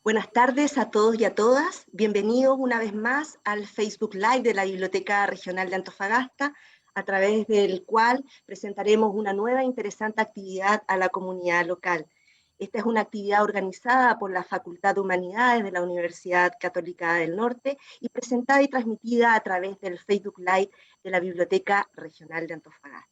Buenas tardes a todos y a todas. Bienvenidos una vez más al Facebook Live de la Biblioteca Regional de Antofagasta, a través del cual presentaremos una nueva e interesante actividad a la comunidad local. Esta es una actividad organizada por la Facultad de Humanidades de la Universidad Católica del Norte y presentada y transmitida a través del Facebook Live de la Biblioteca Regional de Antofagasta.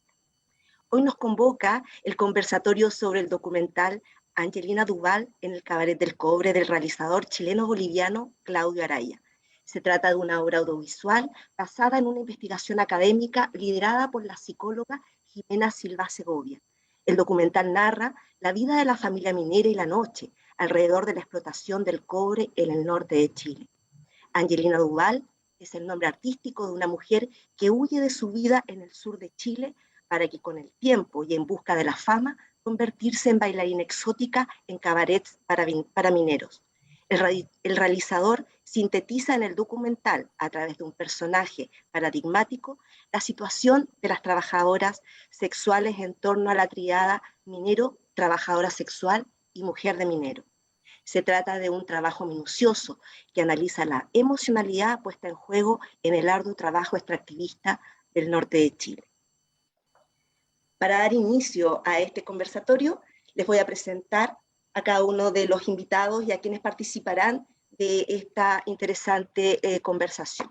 Hoy nos convoca el conversatorio sobre el documental Angelina Duval en el Cabaret del Cobre del realizador chileno-boliviano Claudio Araya. Se trata de una obra audiovisual basada en una investigación académica liderada por la psicóloga Jimena Silva Segovia. El documental narra la vida de la familia minera y la noche alrededor de la explotación del cobre en el norte de Chile. Angelina Duval es el nombre artístico de una mujer que huye de su vida en el sur de Chile para que con el tiempo y en busca de la fama convertirse en bailarina exótica en cabarets para mineros. El realizador sintetiza en el documental, a través de un personaje paradigmático, la situación de las trabajadoras sexuales en torno a la triada minero, trabajadora sexual y mujer de minero. Se trata de un trabajo minucioso que analiza la emocionalidad puesta en juego en el arduo trabajo extractivista del norte de Chile. Para dar inicio a este conversatorio, les voy a presentar a cada uno de los invitados y a quienes participarán de esta interesante conversación.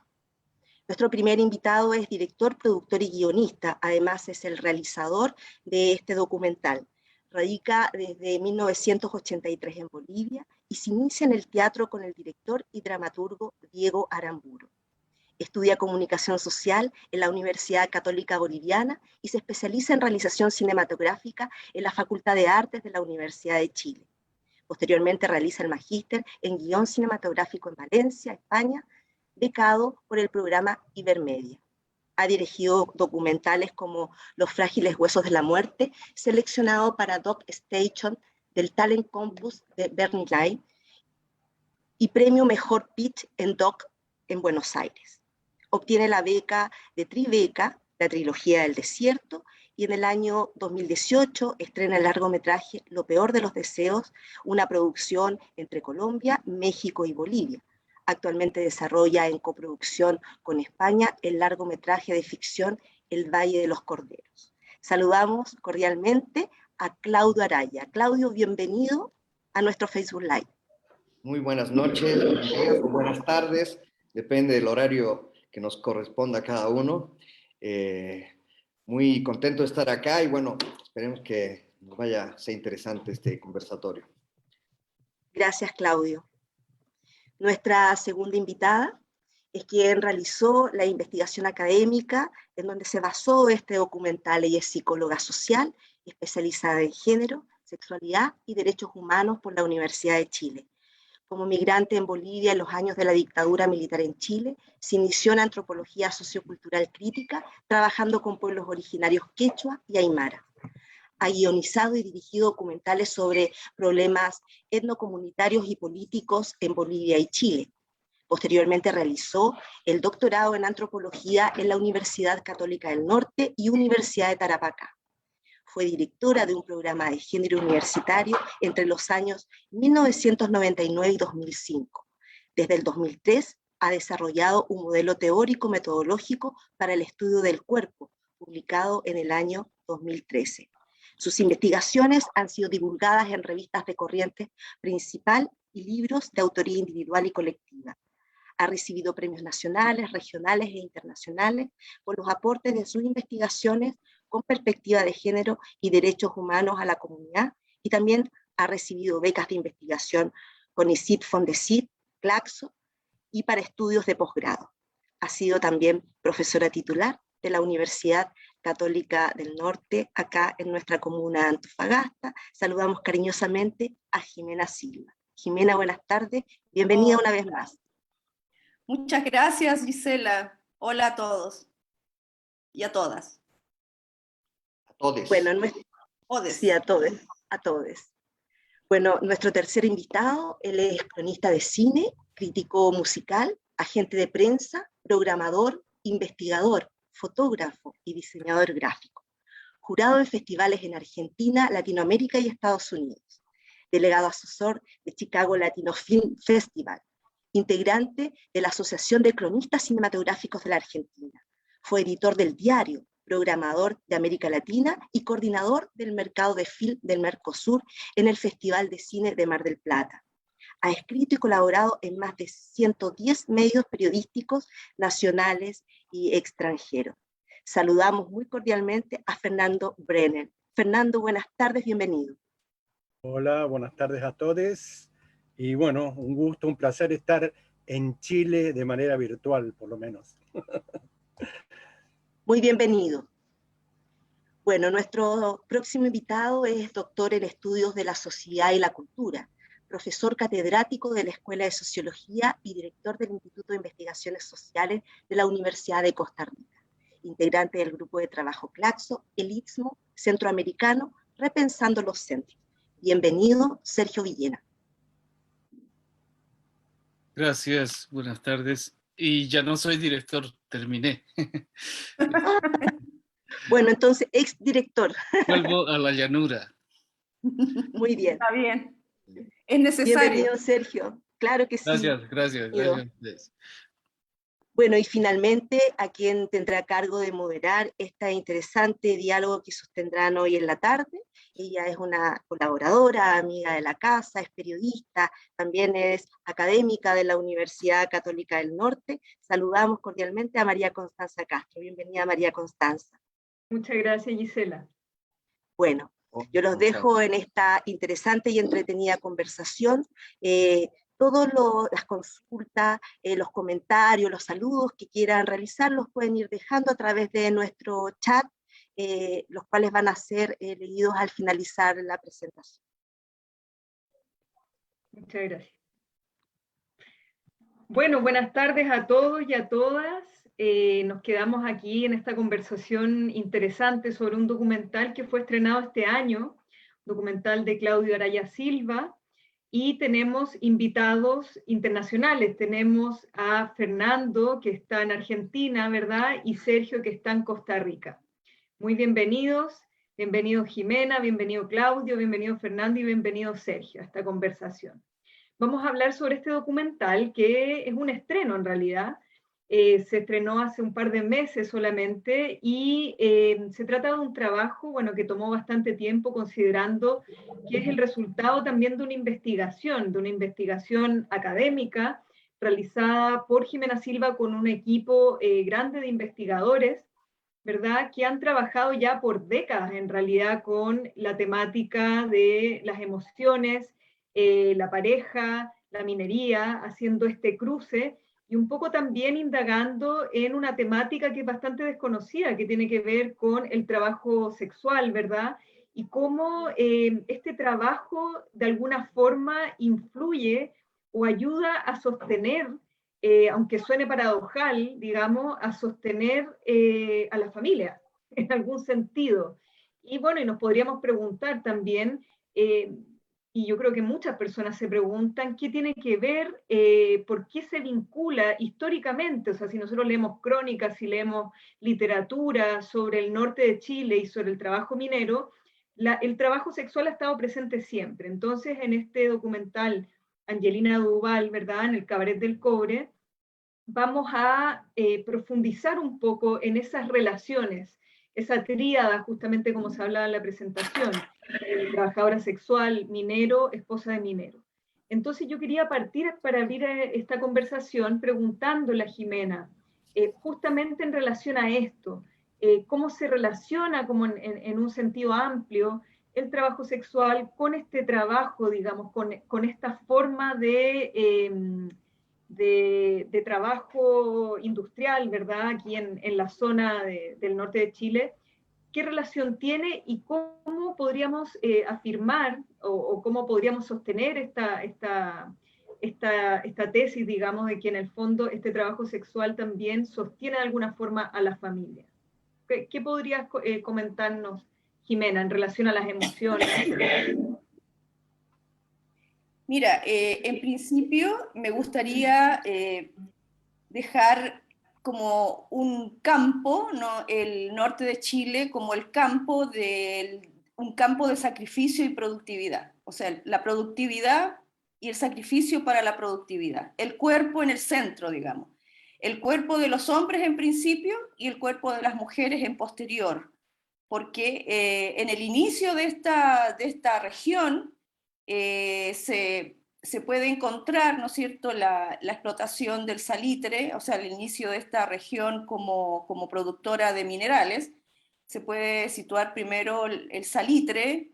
Nuestro primer invitado es director, productor y guionista, además es el realizador de este documental. Radica desde 1983 en Bolivia y se inicia en el teatro con el director y dramaturgo Diego Aramburu. Estudia comunicación social en la Universidad Católica Boliviana y se especializa en realización cinematográfica en la Facultad de Artes de la Universidad de Chile. Posteriormente realiza el magíster en guión cinematográfico en Valencia, España, becado por el programa Ibermedia. Ha dirigido documentales como Los frágiles huesos de la muerte, seleccionado para Doc Station del Talent Campus de Berlín y premio Mejor Pitch en Doc en Buenos Aires. Obtiene la beca de Tribeca, la trilogía del desierto, y en el año 2018 estrena el largometraje Lo peor de los deseos, una producción entre Colombia, México y Bolivia. Actualmente desarrolla en coproducción con España el largometraje de ficción El Valle de los Corderos. Saludamos cordialmente a Claudio Araya. Claudio, bienvenido a nuestro Facebook Live. Muy buenas noches, buenos días o buenas tardes, depende del horario que nos corresponda a cada uno. Muy contento de estar acá y bueno, esperemos que sea interesante este conversatorio. Gracias, Claudio. Nuestra segunda invitada es quien realizó la investigación académica en donde se basó este documental. Ella es psicóloga social, especializada en género, sexualidad y derechos humanos por la Universidad de Chile. Como migrante en Bolivia en los años de la dictadura militar en Chile, se inició en antropología sociocultural crítica, trabajando con pueblos originarios quechua y aymara. Ha guionizado y dirigido documentales sobre problemas etnocomunitarios y políticos en Bolivia y Chile. Posteriormente realizó el doctorado en antropología en la Universidad Católica del Norte y Universidad de Tarapacá. Fue directora de un programa de género universitario entre los años 1999 y 2005. Desde el 2003 ha desarrollado un modelo teórico-metodológico para el estudio del cuerpo, publicado en el año 2013. Sus investigaciones han sido divulgadas en revistas de corriente principal y libros de autoría individual y colectiva. Ha recibido premios nacionales, regionales e internacionales por los aportes de sus investigaciones con perspectiva de género y derechos humanos a la comunidad, y también ha recibido becas de investigación con ICIT, Fondesit, Claxo, y para estudios de posgrado. Ha sido también profesora titular de la Universidad Católica del Norte, acá en nuestra comuna de Antofagasta. Saludamos cariñosamente a Jimena Silva. Jimena, buenas tardes, bienvenida una vez más. Muchas gracias, Gisela. Hola a todos y a todas. A todes. Bueno, sí, a todos, a todes. Bueno, nuestro tercer invitado, él es cronista de cine, crítico musical, agente de prensa, programador, investigador, fotógrafo y diseñador gráfico. Jurado en festivales en Argentina, Latinoamérica y Estados Unidos. delegado asesor de Chicago Latino Film Festival, integrante de la Asociación de Cronistas Cinematográficos de la Argentina. Fue editor del diario, programador de América Latina y coordinador del mercado de film del Mercosur en el Festival de Cine de Mar del Plata. Ha escrito y colaborado en más de 110 medios periodísticos nacionales y extranjeros. Saludamos muy cordialmente a Fernando Brenner. Fernando, buenas tardes, bienvenido. Hola, buenas tardes a todos. Y bueno, un gusto, un placer estar en Chile de manera virtual, por lo menos. Muy bienvenido. Bueno, nuestro próximo invitado es doctor en estudios de la sociedad y la cultura, profesor catedrático de la Escuela de Sociología y director del Instituto de Investigaciones Sociales de la Universidad de Costa Rica, integrante del grupo de trabajo CLACSO, el Istmo Centroamericano, Repensando los Centros. Bienvenido, Sergio Villena. Gracias, buenas tardes. Y ya no soy director, terminé. Bueno, entonces, exdirector. Vuelvo a la llanura. Muy bien. Está bien. Es necesario. Bienvenido, Sergio. Claro que sí. Gracias. Bueno, y finalmente, a quien tendrá a cargo de moderar este interesante diálogo que sostendrán hoy en la tarde. Ella es una colaboradora, amiga de la casa, es periodista, también es académica de la Universidad Católica del Norte. Saludamos cordialmente a María Constanza Castro. Bienvenida, María Constanza. Muchas gracias, Gisela. Bueno, yo los dejo en esta interesante y entretenida conversación. Todas las consultas, los comentarios, los saludos que quieran realizar, los pueden ir dejando a través de nuestro chat, los cuales van a ser leídos al finalizar la presentación. Muchas gracias. Bueno, buenas tardes a todos y a todas. Nos quedamos aquí en esta conversación interesante sobre un documental que fue estrenado este año, documental de Claudio Araya Silva, y tenemos invitados internacionales. Tenemos a Fernando, que está en Argentina, ¿verdad? Y Sergio, que está en Costa Rica. Muy bienvenidos. Bienvenido Jimena, bienvenido Claudio, bienvenido Fernando y bienvenido Sergio a esta conversación. Vamos a hablar sobre este documental que es un estreno en realidad. Se estrenó hace un par de meses solamente y se trata de un trabajo, bueno, que tomó bastante tiempo considerando que es el resultado también de una investigación académica realizada por Jimena Silva con un equipo grande de investigadores, ¿verdad? Que han trabajado ya por décadas en realidad con la temática de las emociones, la pareja, la minería, haciendo este cruce y un poco también indagando en una temática que es bastante desconocida, que tiene que ver con el trabajo sexual, ¿verdad? Y cómo este trabajo de alguna forma influye o ayuda a sostener, aunque suene paradojal, digamos, a sostener a la familia, en algún sentido. Y bueno, y nos podríamos preguntar también, y yo creo que muchas personas se preguntan qué tiene que ver, por qué se vincula históricamente, o sea, si nosotros leemos crónicas, si leemos literatura sobre el norte de Chile y sobre el trabajo minero, el trabajo sexual ha estado presente siempre. Entonces, en este documental, Angelina Duval, ¿verdad?, en el Cabaret del Cobre, vamos a profundizar un poco en esas relaciones, esa tríada, justamente como se hablaba en la presentación, trabajadora sexual, minero, esposa de minero. Entonces yo quería partir para abrir esta conversación preguntándole a Jimena, justamente en relación a esto, cómo se relaciona como en un sentido amplio el trabajo sexual con este trabajo, digamos, con esta forma de trabajo industrial, ¿verdad? Aquí en la zona del norte de Chile. ¿Qué relación tiene y cómo podríamos afirmar o cómo podríamos sostener esta tesis, digamos, de que en el fondo este trabajo sexual también sostiene de alguna forma a la familia? ¿Qué podrías comentarnos, Jimena, en relación a las emociones? Mira, en principio me gustaría dejar como un campo, ¿no?, el norte de Chile como el campo un campo de sacrificio y productividad. O sea, la productividad y el sacrificio para la productividad. El cuerpo en el centro, digamos. El cuerpo de los hombres en principio y el cuerpo de las mujeres en posterior. Porque en el inicio de esta región se puede encontrar, ¿no es cierto?, la explotación del salitre, o sea, el inicio de esta región como productora de minerales. Se puede situar primero el salitre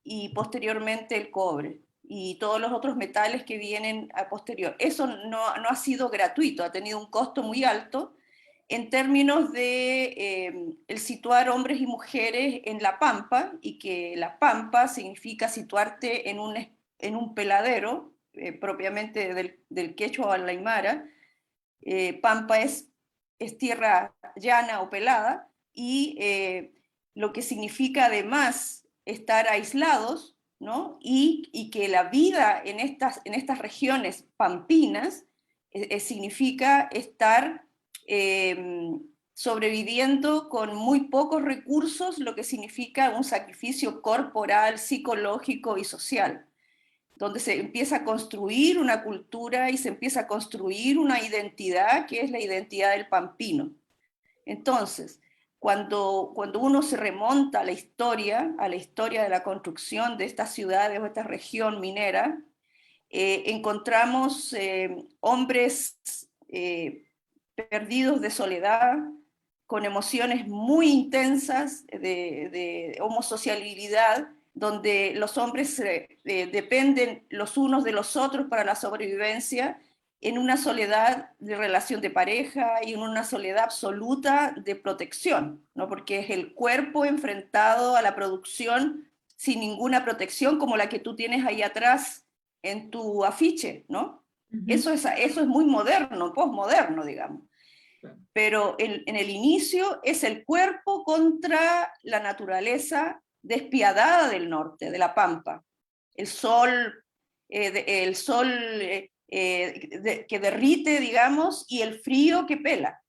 y posteriormente el cobre y todos los otros metales que vienen a posterior. Eso no ha sido gratuito, ha tenido un costo muy alto en términos de el situar hombres y mujeres en la pampa, y que la pampa significa situarte en un peladero, propiamente del quechua o al aymara. Pampa es tierra llana o pelada, y lo que significa además estar aislados, ¿no? Y que la vida en estas regiones pampinas significa estar sobreviviendo con muy pocos recursos, lo que significa un sacrificio corporal, psicológico y social, donde se empieza a construir una cultura y se empieza a construir una identidad que es la identidad del pampino. Entonces, cuando uno se remonta a la historia de la construcción de estas ciudades o esta región minera, encontramos hombres perdidos de soledad, con emociones muy intensas de homosociabilidad, donde los hombres dependen los unos de los otros para la sobrevivencia, en una soledad de relación de pareja y en una soledad absoluta de protección, ¿no? Porque es el cuerpo enfrentado a la producción sin ninguna protección, como la que tú tienes ahí atrás en tu afiche, ¿no? Uh-huh. Eso es muy moderno, postmoderno, digamos. Pero en el inicio es el cuerpo contra la naturaleza despiadada del norte, de la pampa. El sol que derrite, digamos, y el frío que pela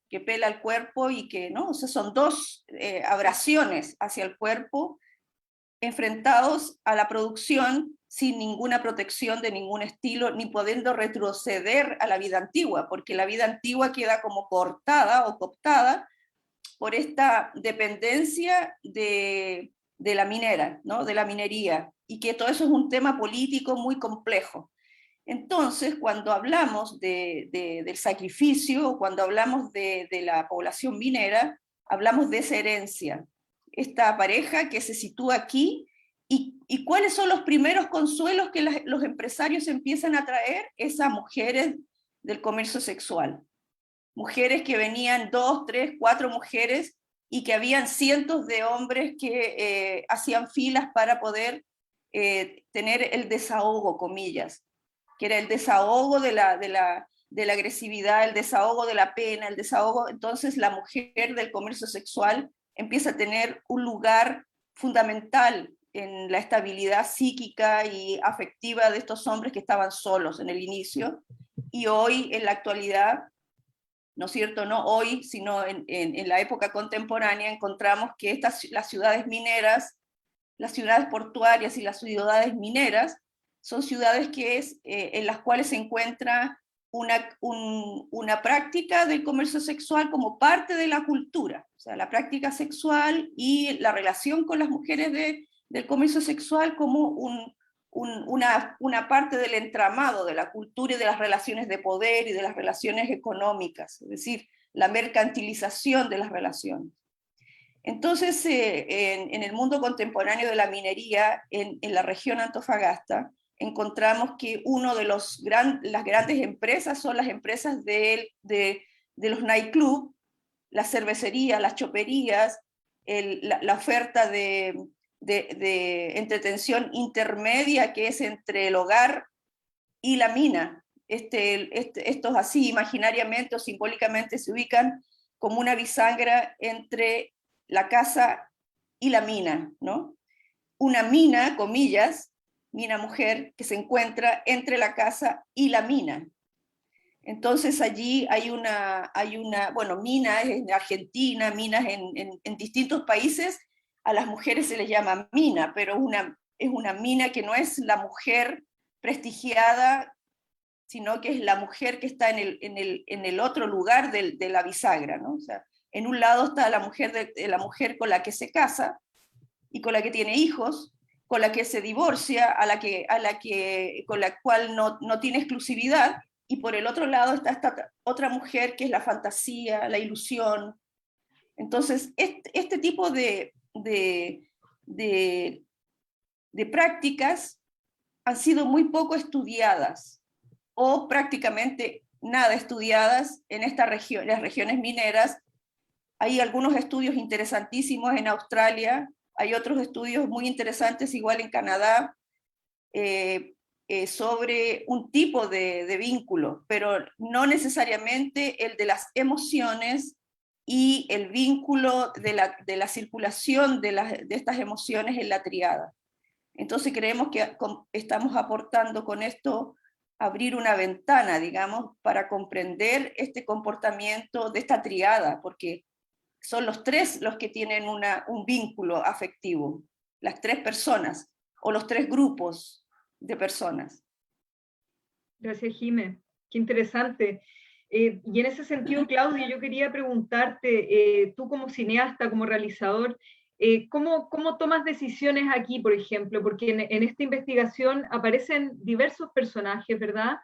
el cuerpo, y que, ¿no? O sea, son dos abrasiones hacia el cuerpo enfrentados a la producción sin ninguna protección de ningún estilo, ni pudiendo retroceder a la vida antigua, porque la vida antigua queda como cortada o cooptada por esta dependencia de la minera, ¿no? De la minería, y que todo eso es un tema político muy complejo. Entonces, cuando hablamos del sacrificio, cuando hablamos de la población minera, hablamos de esa herencia, esta pareja que se sitúa aquí. ¿Y cuáles son los primeros consuelos que los empresarios empiezan a traer? Esas mujeres del comercio sexual. Mujeres que venían 2, 3, 4 mujeres, y que habían cientos de hombres que hacían filas para poder tener el desahogo, comillas, que era el desahogo de la agresividad, el desahogo de la pena, el desahogo. Entonces la mujer del comercio sexual empieza a tener un lugar fundamental en la estabilidad psíquica y afectiva de estos hombres que estaban solos en el inicio, y hoy, en la actualidad, ¿no es cierto? No hoy, sino en la época contemporánea, encontramos que las ciudades mineras, las ciudades portuarias y las ciudades mineras, son ciudades en las cuales se encuentra una práctica del comercio sexual como parte de la cultura. O sea, la práctica sexual y la relación con las mujeres del comercio sexual como una parte del entramado de la cultura y de las relaciones de poder y de las relaciones económicas, es decir, la mercantilización de las relaciones. Entonces, en el mundo contemporáneo de la minería, en la región Antofagasta, encontramos que las grandes empresas son las empresas de los nightclubs, las cervecerías, las choperías, la oferta de entretención intermedia, que es entre el hogar y la mina. Estos así imaginariamente o simbólicamente se ubican como una bisagra entre la casa y la mina, ¿no? Una mina, comillas, mina mujer, que se encuentra entre la casa y la mina. Entonces allí hay una bueno, minas en Argentina, minas en distintos países, a las mujeres se les llama mina, pero es una mina que no es la mujer prestigiada, sino que es la mujer que está en el otro lugar de la bisagra, ¿no? O sea, en un lado está la mujer con la que se casa y con la que tiene hijos, con la que se divorcia, con la cual no tiene exclusividad, y por el otro lado está esta otra mujer que es la fantasía, la ilusión. Entonces, este tipo de prácticas han sido muy poco estudiadas, o prácticamente nada estudiadas en las regiones mineras. Hay algunos estudios interesantísimos en Australia, hay otros estudios muy interesantes igual en Canadá, sobre un tipo de vínculo, pero no necesariamente el de las emociones y el vínculo de la circulación de estas emociones en la tríada. Entonces creemos que estamos aportando con esto abrir una ventana, digamos, para comprender este comportamiento de esta tríada, porque son los tres los que tienen un vínculo afectivo, las tres personas, o los tres grupos de personas. Gracias, Jimé. Qué interesante. Y en ese sentido, Claudio, yo quería preguntarte, tú como cineasta, como realizador, ¿cómo tomas decisiones aquí, por ejemplo? Porque en esta investigación aparecen diversos personajes, ¿verdad?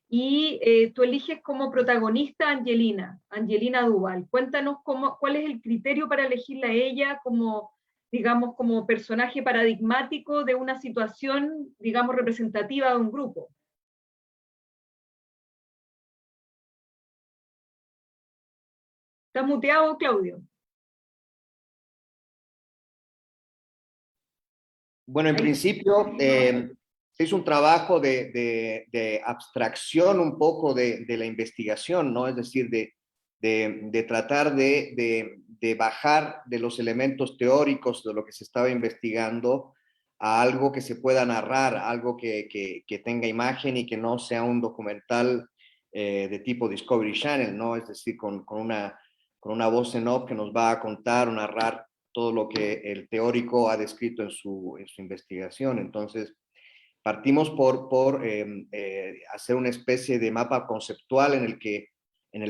Y tú eliges como protagonista a Angelina Duval. Cuéntanos cuál es el criterio para elegirla a ella como, digamos, como personaje paradigmático de una situación, digamos, representativa de un grupo. ¿Estás muteado, Claudio? Bueno, en principio se hizo un trabajo de abstracción un poco de la investigación, ¿no? Es decir, de tratar de bajar de los elementos teóricos de lo que se estaba investigando a algo que se pueda narrar, algo que tenga imagen y que no sea un documental de tipo Discovery Channel, ¿no? Es decir, con una voz en off que nos va a contar o narrar todo lo que el teórico ha descrito en su investigación. Entonces, partimos por hacer una especie de mapa conceptual en el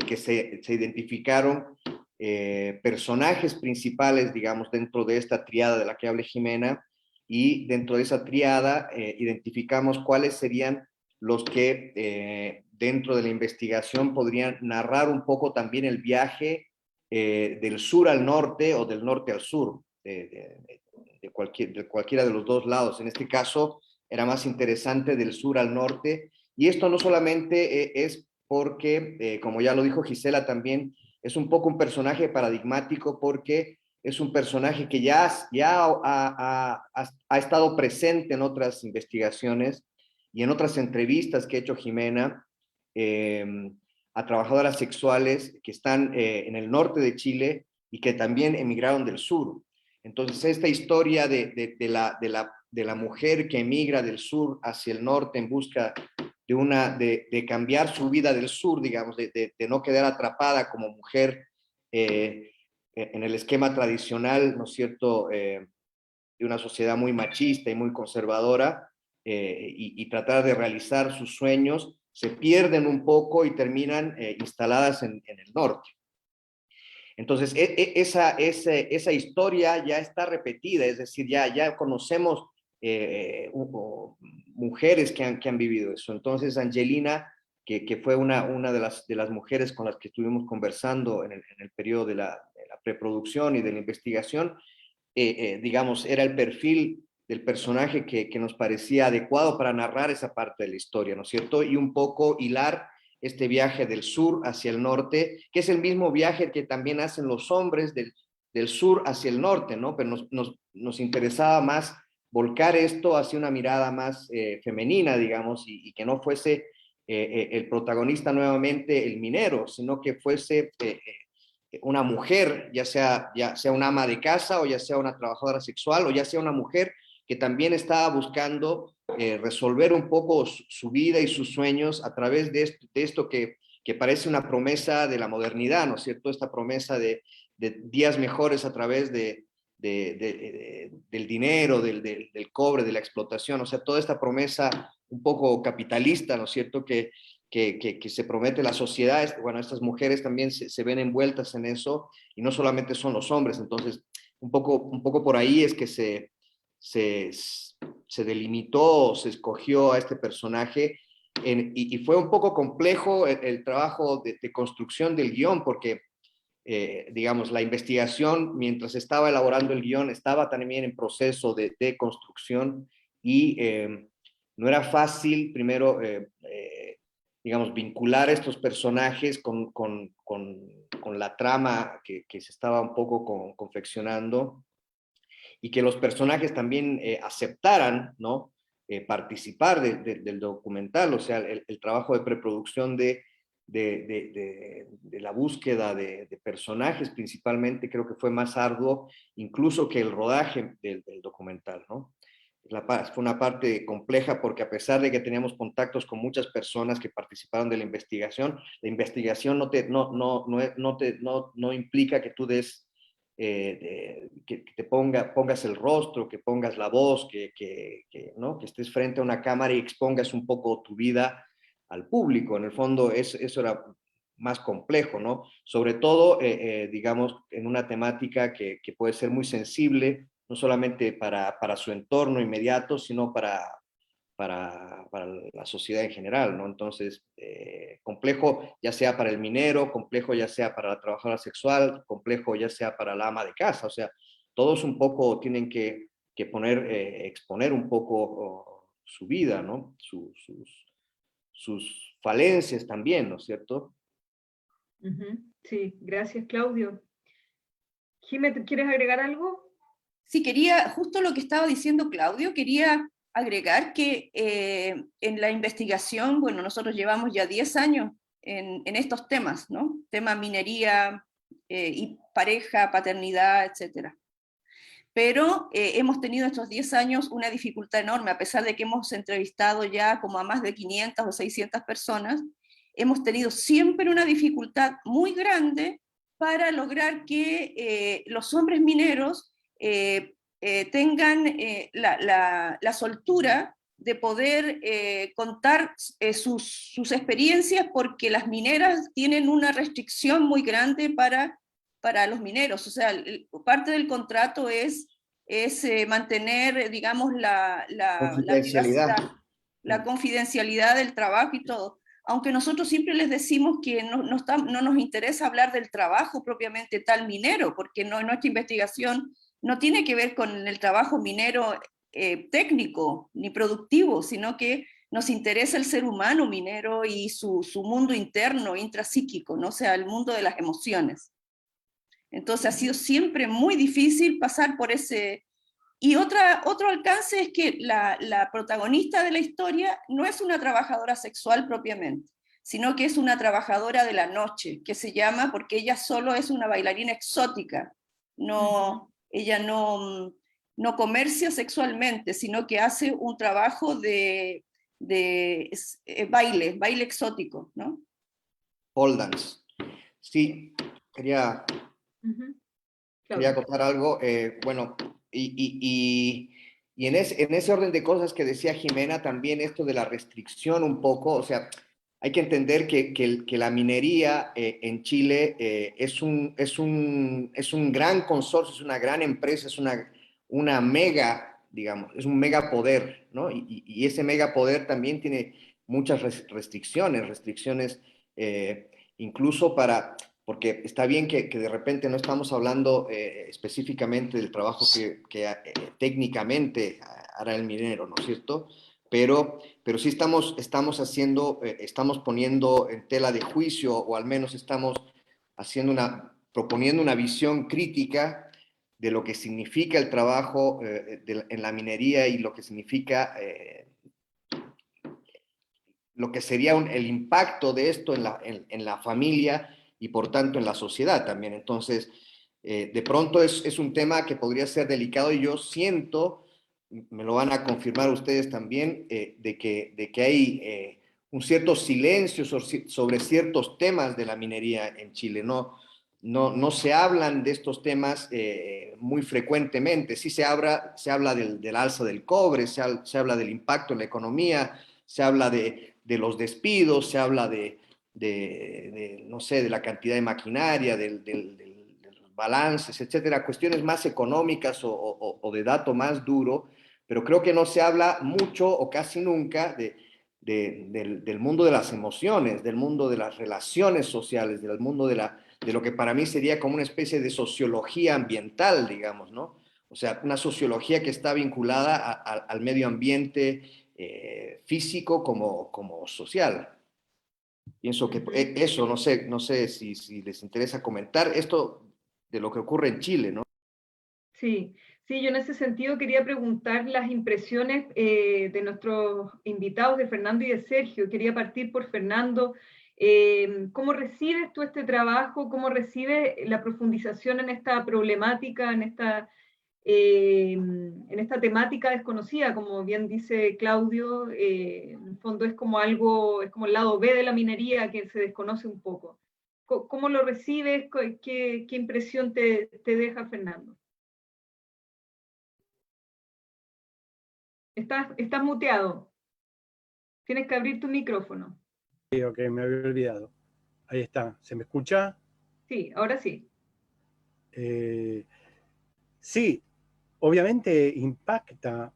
que se identificaron personajes principales, digamos, dentro de esta triada de la que habla Jimena, y dentro de esa triada identificamos cuáles serían los que dentro de la investigación podrían narrar un poco también el viaje del sur al norte o del norte al sur, de cualquiera de los dos lados. En este caso era más interesante del sur al norte, y esto no solamente es porque, como ya lo dijo Gisela también, es un poco un personaje paradigmático porque es un personaje que ya ha estado presente en otras investigaciones y en otras entrevistas que ha hecho Jimena, a trabajadoras sexuales que están en el norte de Chile y que también emigraron del sur. Entonces, esta historia de la mujer que emigra del sur hacia el norte en busca de cambiar su vida del sur, digamos, de no quedar atrapada como mujer en el esquema tradicional, ¿no es cierto?, de una sociedad muy machista y muy conservadora, y tratar de realizar sus sueños, se pierden un poco y terminan instaladas en el norte. Entonces, esa historia ya está repetida, es decir, ya conocemos mujeres que han vivido eso. Entonces, Angelina, que fue una de las mujeres con las que estuvimos conversando en el periodo de la preproducción y de la investigación, digamos, era el perfil del personaje que nos parecía adecuado para narrar esa parte de la historia, ¿no es cierto? Y un poco hilar este viaje del sur hacia el norte, que es el mismo viaje que también hacen los hombres del sur hacia el norte, ¿no? Pero nos interesaba más volcar esto hacia una mirada más femenina, digamos, y que no fuese el protagonista nuevamente el minero, sino que fuese una mujer, ya sea una ama de casa, o ya sea una trabajadora sexual, o ya sea una mujer que también estaba buscando resolver un poco su vida y sus sueños a través de esto que parece una promesa de la modernidad, ¿no es cierto? Esta promesa de días mejores a través de del dinero, del cobre, de la explotación, o sea, toda esta promesa un poco capitalista, ¿no es cierto?, que se promete la sociedad. Bueno, estas mujeres también se ven envueltas en eso, y no solamente son los hombres. Entonces, un poco por ahí es que se delimitó, se escogió a este personaje, y fue un poco complejo el trabajo de construcción del guión, porque digamos, la investigación, mientras estaba elaborando el guión, estaba también en proceso de construcción, y no era fácil, primero, digamos, vincular estos personajes con la trama que se estaba un poco confeccionando, y que los personajes también aceptaran, ¿no? Participar del documental. O sea, el trabajo de preproducción de la búsqueda de personajes principalmente, creo que fue más arduo incluso que el rodaje del documental, ¿no? Fue una parte compleja, porque a pesar de que teníamos contactos con muchas personas que participaron de la investigación no implica que tú des, que te pongas el rostro, que pongas la voz, ¿no? Que estés frente a una cámara y expongas un poco tu vida al público. En el fondo eso era más complejo, ¿no? Sobre todo, digamos, en una temática que puede ser muy sensible, no solamente para su entorno inmediato, sino para la sociedad en general, ¿no? Entonces, complejo ya sea para el minero, complejo ya sea para la trabajadora sexual, complejo ya sea para la ama de casa. O sea, todos un poco tienen que exponer un poco su vida, ¿no? Sus falencias también, ¿no es cierto? Sí, gracias, Claudio. Jimé, ¿quieres agregar algo? Sí, quería, justo lo que estaba diciendo Claudio, quería agregar que en la investigación, bueno, nosotros llevamos ya 10 años en estos temas, ¿no? Tema minería y pareja, paternidad, etcétera. Pero hemos tenido estos 10 años una dificultad enorme, a pesar de que hemos entrevistado ya como a más de 500 o 600 personas, hemos tenido siempre una dificultad muy grande para lograr que los hombres mineros tengan la soltura de poder contar sus experiencias, porque las mineras tienen una restricción muy grande para los mineros. O sea, parte del contrato es mantener, digamos, la Confidencialidad. la confidencialidad del trabajo y todo. Aunque nosotros siempre les decimos que no nos interesa hablar del trabajo propiamente tal minero, porque nuestra investigación no tiene que ver con el trabajo minero técnico ni productivo, sino que nos interesa el ser humano minero y su mundo interno, intrapsíquico, ¿no? O sea, el mundo de las emociones. Entonces ha sido siempre muy difícil pasar por ese. Y otro alcance es que la protagonista de la historia no es una trabajadora sexual propiamente, sino que es una trabajadora de la noche, que se llama, porque ella solo es una bailarina exótica. Ella no comercia sexualmente, sino que hace un trabajo de baile exótico, ¿no? Pole dance. Sí, quería contar algo. Bueno, y en ese orden de cosas que decía Jimena, también esto de la restricción un poco. O sea, hay que entender que la minería en Chile es un gran consorcio, es una gran empresa, es una mega, digamos, es un megapoder, ¿no? Y ese megapoder también tiene muchas restricciones incluso porque está bien que de repente no estamos hablando específicamente del trabajo que técnicamente hará el minero, ¿no es cierto? Pero sí estamos poniendo en tela de juicio, o al menos estamos proponiendo una visión crítica de lo que significa el trabajo en la minería, y lo que significa, lo que sería el impacto de esto en la familia, y por tanto en la sociedad también. Entonces, de pronto es un tema que podría ser delicado, y yo siento, me lo van a confirmar ustedes también, de que hay un cierto silencio sobre ciertos temas de la minería en Chile. no se hablan de estos temas muy frecuentemente. Sí se habla del alza del cobre, se habla del impacto en la economía, se habla de los despidos, se habla no sé, de la cantidad de maquinaria, de los balances, etcétera, cuestiones más económicas o de dato más duro, pero creo que no se habla mucho o casi nunca del mundo de las emociones, del mundo de las relaciones sociales, del mundo de lo que para mí sería como una especie de sociología ambiental, digamos, ¿no? O sea, una sociología que está vinculada al medio ambiente físico como social. Pienso que eso, no sé si les interesa comentar esto de lo que ocurre en Chile, ¿no? Sí, sí, yo en ese sentido quería preguntar las impresiones de nuestros invitados, de Fernando y de Sergio. Quería partir por Fernando. ¿Cómo recibes tú este trabajo? ¿Cómo recibes la profundización en esta problemática, en esta temática desconocida? Como bien dice Claudio, en el fondo es como algo, es como el lado B de la minería que se desconoce un poco. ¿Cómo lo recibes? ¿Qué impresión te deja, Fernando? Estás muteado. Tienes que abrir tu micrófono. Sí, ok, me había olvidado. Ahí está. ¿Se me escucha? Sí, ahora sí. Sí, obviamente impacta,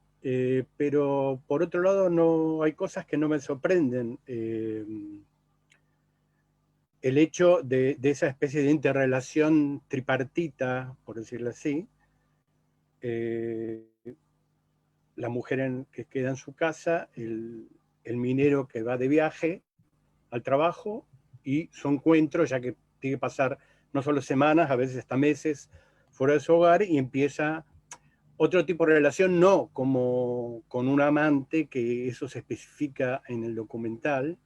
pero por otro lado no hay cosas que no me sorprenden. El hecho de esa especie de interrelación tripartita, por decirlo así, la mujer que queda en su casa, el minero que va de viaje al trabajo y su encuentro, ya que tiene que pasar no solo semanas, a veces hasta meses fuera de su hogar, y empieza otro tipo de relación, no como con un amante, que eso se especifica en el documental.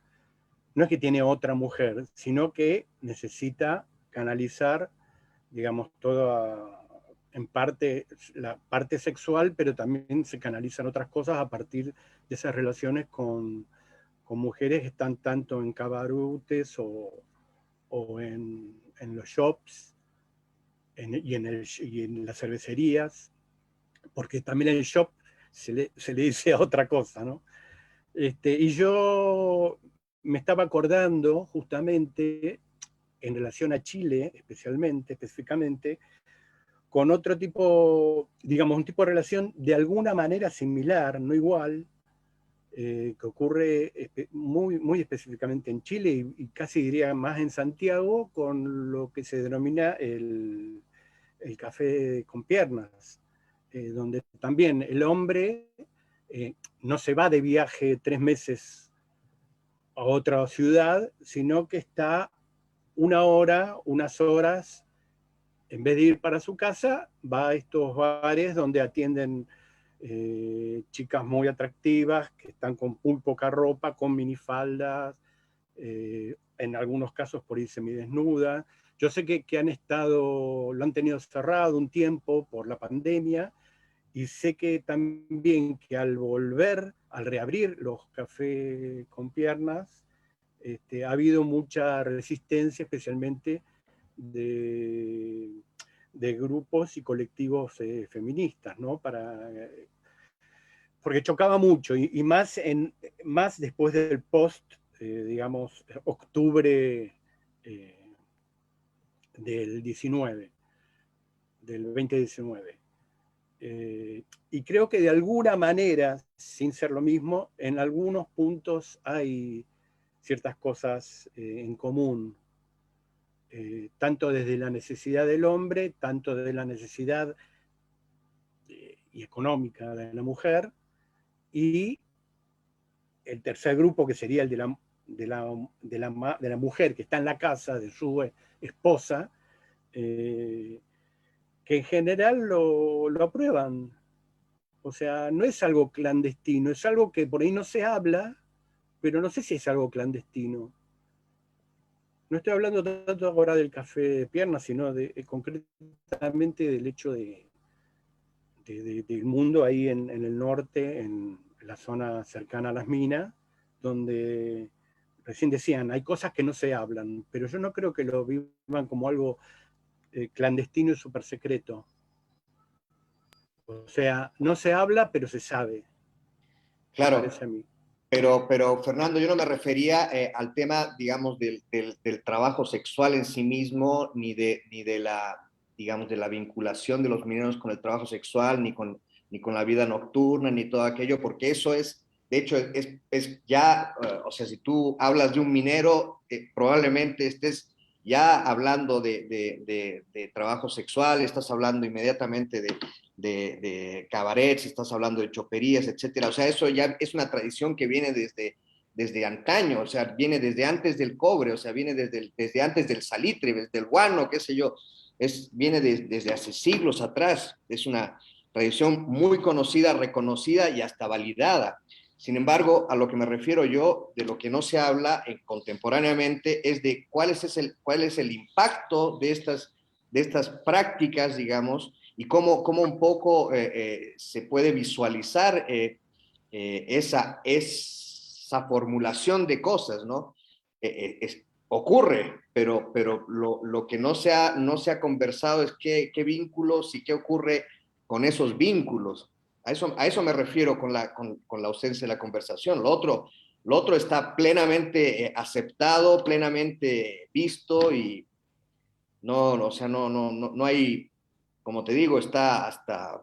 No es que tiene otra mujer, sino que necesita canalizar, digamos, en parte la parte sexual, pero también se canalizan otras cosas a partir de esas relaciones con mujeres que están tanto en cabarutes o en los shops y en las cervecerías, porque también en el shop se le dice otra cosa, ¿no? Y yo me estaba acordando justamente en relación a Chile, específicamente, con otro tipo, digamos, un tipo de relación de alguna manera similar, no igual, que ocurre muy específicamente en Chile y casi diría más en Santiago, con lo que se denomina el café con piernas, donde también el hombre no se va de viaje 3 meses a otra ciudad, sino que está una hora, unas horas, en vez de ir para su casa, va a estos bares donde atienden chicas muy atractivas, que están con muy poca ropa, con minifaldas, en algunos casos por ahí semidesnudas. Yo sé que lo han tenido cerrado un tiempo por la pandemia, y sé que también que al reabrir los cafés con piernas, ha habido mucha resistencia, especialmente de grupos y colectivos feministas, ¿no? Porque chocaba mucho, y más después del digamos, octubre del 19, del 2019. Y creo que de alguna manera, sin ser lo mismo, en algunos puntos hay ciertas cosas en común, tanto desde la necesidad del hombre, tanto desde la necesidad y económica de la mujer, y el tercer grupo, que sería el de la mujer que está en la casa de su esposa, que en general lo aprueban. O sea, no es algo clandestino, es algo que por ahí no se habla, pero no sé si es algo clandestino. No estoy hablando tanto ahora del café de piernas, sino concretamente del hecho del mundo ahí en el norte, en la zona cercana a las minas, donde recién decían, hay cosas que no se hablan, pero yo no creo que lo vivan como algo clandestino y súper secreto. O sea, no se habla, pero se sabe. Claro. Me parece a mí. Pero Fernando, yo no me refería al tema, digamos, del trabajo sexual en sí mismo, ni de la, digamos, de la vinculación de los mineros con el trabajo sexual, ni con la vida nocturna, ni todo aquello, porque eso es, de hecho, es ya, o sea, si tú hablas de un minero, probablemente estés ya hablando de trabajo sexual, estás hablando inmediatamente de cabarets, estás hablando de choperías, etcétera. O sea, eso ya es una tradición que viene desde antaño, o sea, viene desde antes del cobre, o sea, viene desde antes del salitre, desde el guano, qué sé yo, viene desde hace siglos atrás. Es una tradición muy conocida, reconocida y hasta validada. Sin embargo, a lo que me refiero yo, de lo que no se habla contemporáneamente, es de cuál es el impacto de estas prácticas, digamos, y cómo un poco se puede visualizar esa formulación de cosas, ¿no? Ocurre, pero lo que no se ha conversado es qué vínculos y qué ocurre con esos vínculos. A eso me refiero con la ausencia de la conversación. Lo otro está plenamente aceptado, plenamente visto y o sea, no hay, como te digo, está hasta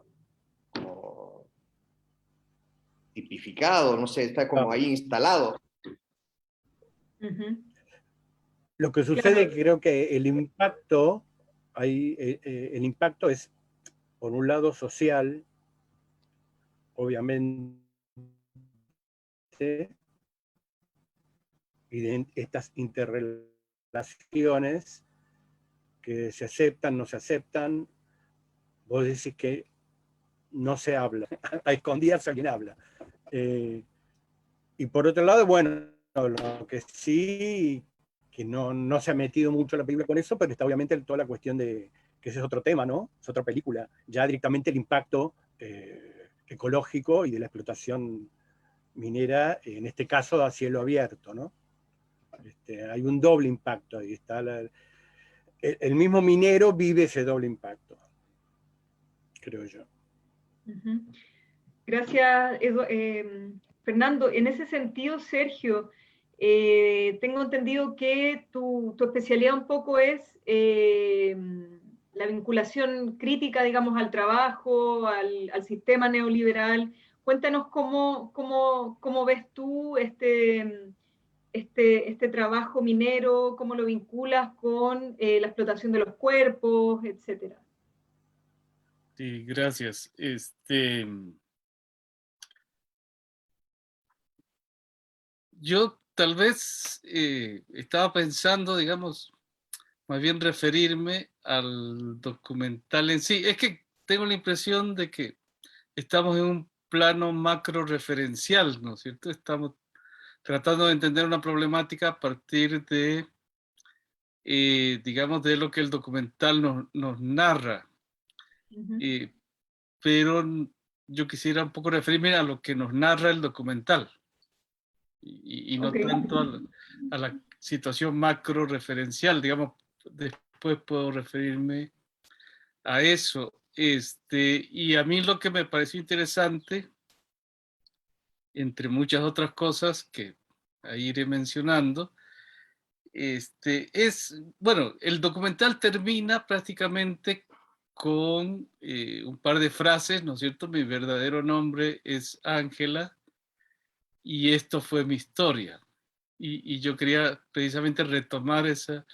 como tipificado, no sé, está como ahí instalado. Ujú. Lo que sucede es que creo que el impacto, el impacto es, por un lado, social, obviamente, y de estas interrelaciones que se aceptan, no se aceptan. Vos decís que no se habla, a escondidas alguien habla. Y por otro lado, bueno, lo que sí, que no se ha metido mucho la película con eso, pero está obviamente toda la cuestión de, que ese es otro tema, ¿no? Es otra película, ya directamente el impacto ecológico y de la explotación minera, en este caso a cielo abierto, ¿no? Hay un doble impacto, ahí está el mismo minero vive ese doble impacto, creo yo. Uh-huh. Gracias, Fernando. En ese sentido, Sergio, tengo entendido que tu especialidad un poco es la vinculación crítica, digamos, al trabajo, al sistema neoliberal. Cuéntanos cómo ves tú este trabajo minero, cómo lo vinculas con la explotación de los cuerpos, etcétera. Sí, gracias. Yo tal vez estaba pensando, digamos, más bien referirme al documental en sí. Es que tengo la impresión de que estamos en un plano macro referencial, ¿no es cierto? Estamos tratando de entender una problemática a partir de, digamos, de lo que el documental nos narra. Uh-huh. Pero yo quisiera un poco referirme a lo que nos narra el documental y no Okay. tanto a la situación macro referencial, digamos, después puedo referirme a eso. Y a mí lo que me pareció interesante, entre muchas otras cosas que ahí iré mencionando, bueno, el documental termina prácticamente con un par de frases, ¿no es cierto? Mi verdadero nombre es Ángela y esto fue mi historia. Y yo quería precisamente retomar esa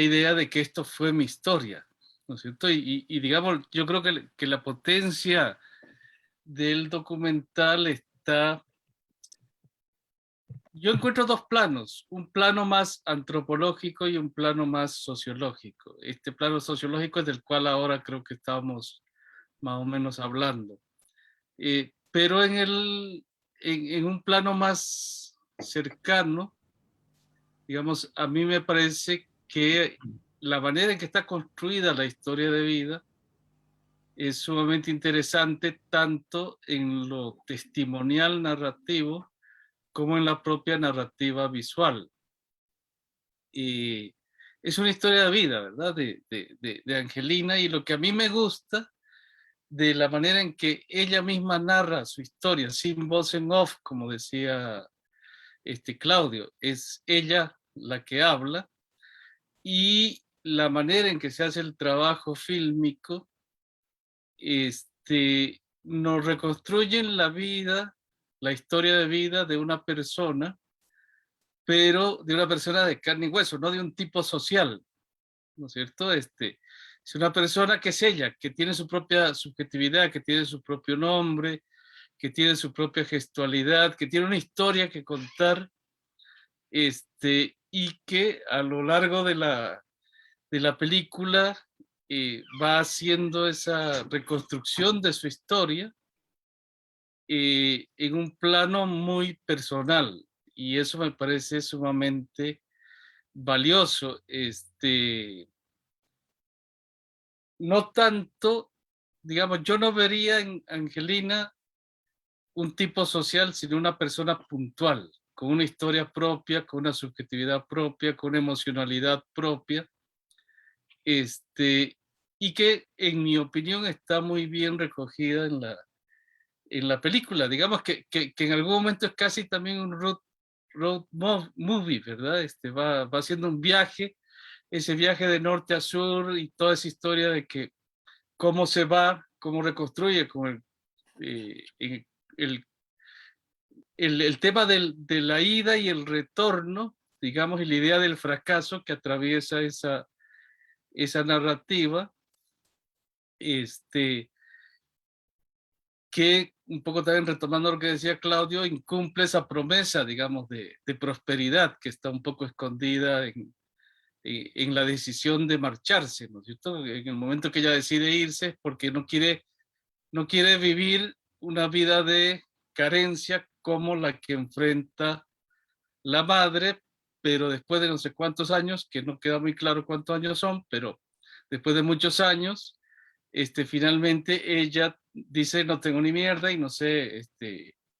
idea de que esto fue mi historia, ¿no es cierto? Y digamos, yo creo que la potencia del documental está... Yo encuentro dos planos, un plano más antropológico y un plano más sociológico. Este plano sociológico es del cual ahora creo que estamos más o menos hablando. Pero en un plano más cercano, digamos, a mí me parece que la manera en que está construida la historia de vida es sumamente interesante tanto en lo testimonial narrativo como en la propia narrativa visual. Y es una historia de vida, ¿verdad? De Angelina, y lo que a mí me gusta de la manera en que ella misma narra su historia, sin voz en off, como decía Claudio, es ella la que habla, y la manera en que se hace el trabajo fílmico, nos reconstruyen la vida, la historia de vida de una persona, pero de una persona de carne y hueso, no de un tipo social, ¿no es cierto? Es una persona que es ella, que tiene su propia subjetividad, que tiene su propio nombre, que tiene su propia gestualidad, que tiene una historia que contar, y que a lo largo de la película va haciendo esa reconstrucción de su historia en un plano muy personal, y eso me parece sumamente valioso. No tanto, digamos, yo no vería en Angelina un tipo social, sino una persona puntual, con una historia propia, con una subjetividad propia, con una emocionalidad propia, y que en mi opinión está muy bien recogida en la película. Digamos que en algún momento es casi también un road movie, ¿verdad? Va haciendo un viaje, ese viaje de norte a sur, y toda esa historia de que cómo se va, cómo reconstruye con el, el tema de la ida y el retorno, digamos, y la idea del fracaso que atraviesa esa narrativa, que un poco también retomando lo que decía Claudio, incumple esa promesa, digamos, de prosperidad que está un poco escondida en la decisión de marcharse, ¿no es cierto? En el momento que ella decide irse es porque no quiere vivir una vida de carencia como la que enfrenta la madre, pero después de no sé cuántos años, que no queda muy claro cuántos años son, pero después de muchos años, finalmente ella dice: no tengo ni mierda y no sé,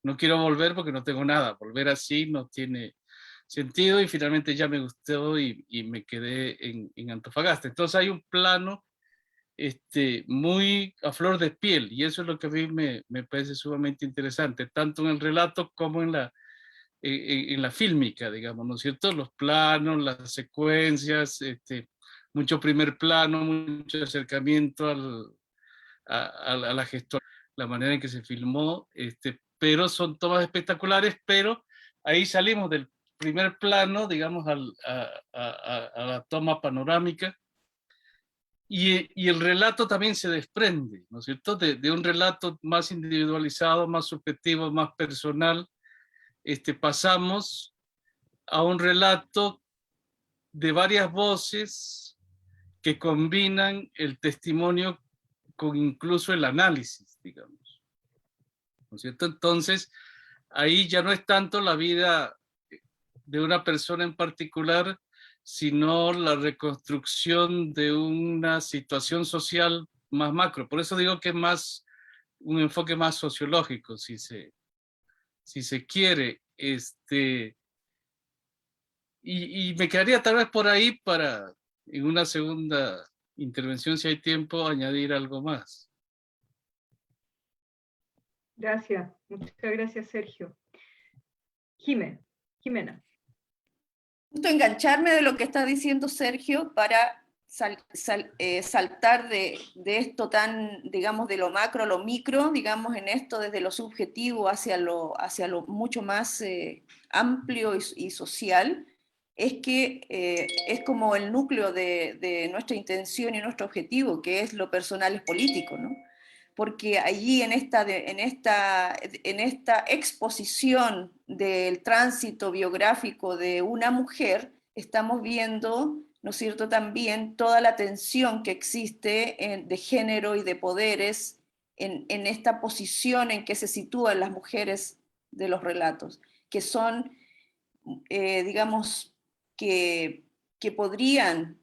no quiero volver porque no tengo nada, volver así no tiene sentido, y finalmente ya me gustó y me quedé en Antofagasta. Entonces hay un plano muy a flor de piel, y eso es lo que a mí me parece sumamente interesante, tanto en el relato como en la fílmica, digamos, ¿no es cierto? Los planos, las secuencias, mucho primer plano, mucho acercamiento a la gestualidad, la manera en que se filmó, pero son tomas espectaculares, pero ahí salimos del primer plano, digamos, a la toma panorámica, y el relato también se desprende, ¿no es cierto?, de un relato más individualizado, más subjetivo, más personal. Pasamos a un relato de varias voces que combinan el testimonio con incluso el análisis, digamos, ¿no es cierto? Entonces, ahí ya no es tanto la vida de una persona en particular, sino la reconstrucción de una situación social más macro. Por eso digo que es más un enfoque más sociológico, si se quiere. Y me quedaría tal vez por ahí para, en una segunda intervención, si hay tiempo, añadir algo más. Gracias, muchas gracias, Sergio. Jimena. Justo engancharme de lo que está diciendo Sergio para saltar de esto tan, digamos, de lo macro a lo micro, digamos, en esto desde lo subjetivo hacia lo mucho más amplio y social, es que es como el núcleo de nuestra intención y nuestro objetivo, que es lo personal es político, ¿no? Porque allí en esta exposición del tránsito biográfico de una mujer, estamos viendo, ¿no es cierto?, también toda la tensión que existe de género y de poderes en esta posición en que se sitúan las mujeres de los relatos, que son, digamos, que podrían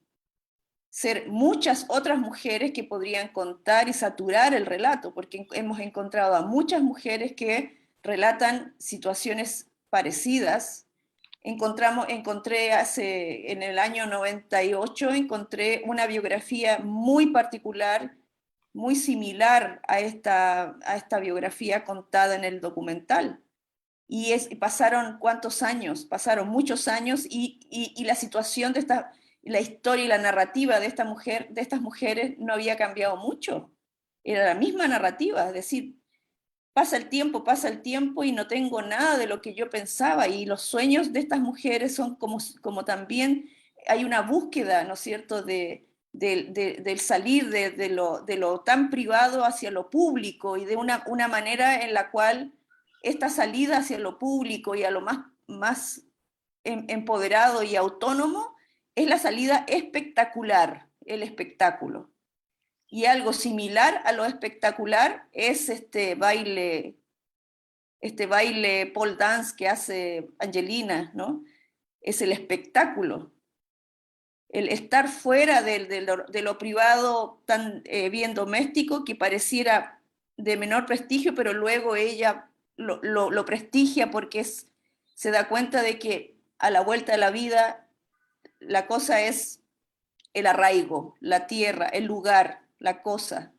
ser muchas otras mujeres que podrían contar y saturar el relato, porque hemos encontrado a muchas mujeres que relatan situaciones parecidas encontré en el año 98, encontré una biografía muy particular, muy similar a esta biografía contada en el documental. Y pasaron ¿cuántos años? Pasaron muchos años y la situación la historia y la narrativa de estas mujeres no había cambiado mucho. Era la misma narrativa, es decir, pasa el tiempo y no tengo nada de lo que yo pensaba, y los sueños de estas mujeres son como también hay una búsqueda, ¿no es cierto?, del salir de lo tan privado hacia lo público, y de una manera en la cual esta salida hacia lo público y a lo más empoderado y autónomo es la salida espectacular, el espectáculo. Y algo similar a lo espectacular es este baile pole dance que hace Angelina, ¿no? Es el espectáculo. El estar fuera de lo privado tan bien doméstico, que pareciera de menor prestigio, pero luego ella lo prestigia porque se da cuenta de que a la vuelta de la vida la cosa es el arraigo, la tierra, el lugar, la cosa,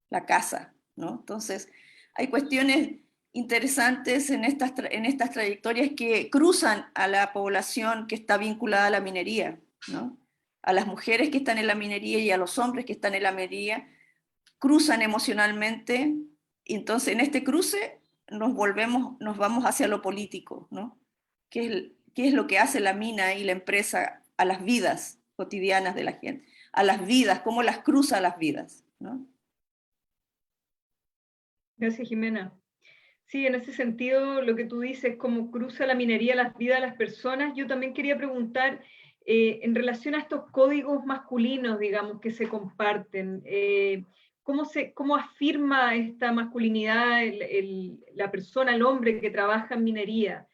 la casa, ¿no? Entonces, hay cuestiones interesantes en estas trayectorias que cruzan a la población que está vinculada a la minería, ¿no? A las mujeres que están en la minería y a los hombres que están en la minería, cruzan emocionalmente, y entonces en este cruce nos vamos hacia lo político, ¿no? ¿Qué es lo que hace la mina y la empresa a las vidas cotidianas de la gente, a las vidas, cómo las cruza a las vidas, ¿no? Gracias, Jimena. Sí, en ese sentido, lo que tú dices, cómo cruza la minería las vidas de las personas, yo también quería preguntar, en relación a estos códigos masculinos, digamos, que se comparten, ¿cómo afirma esta masculinidad la persona, el hombre que trabaja en minería?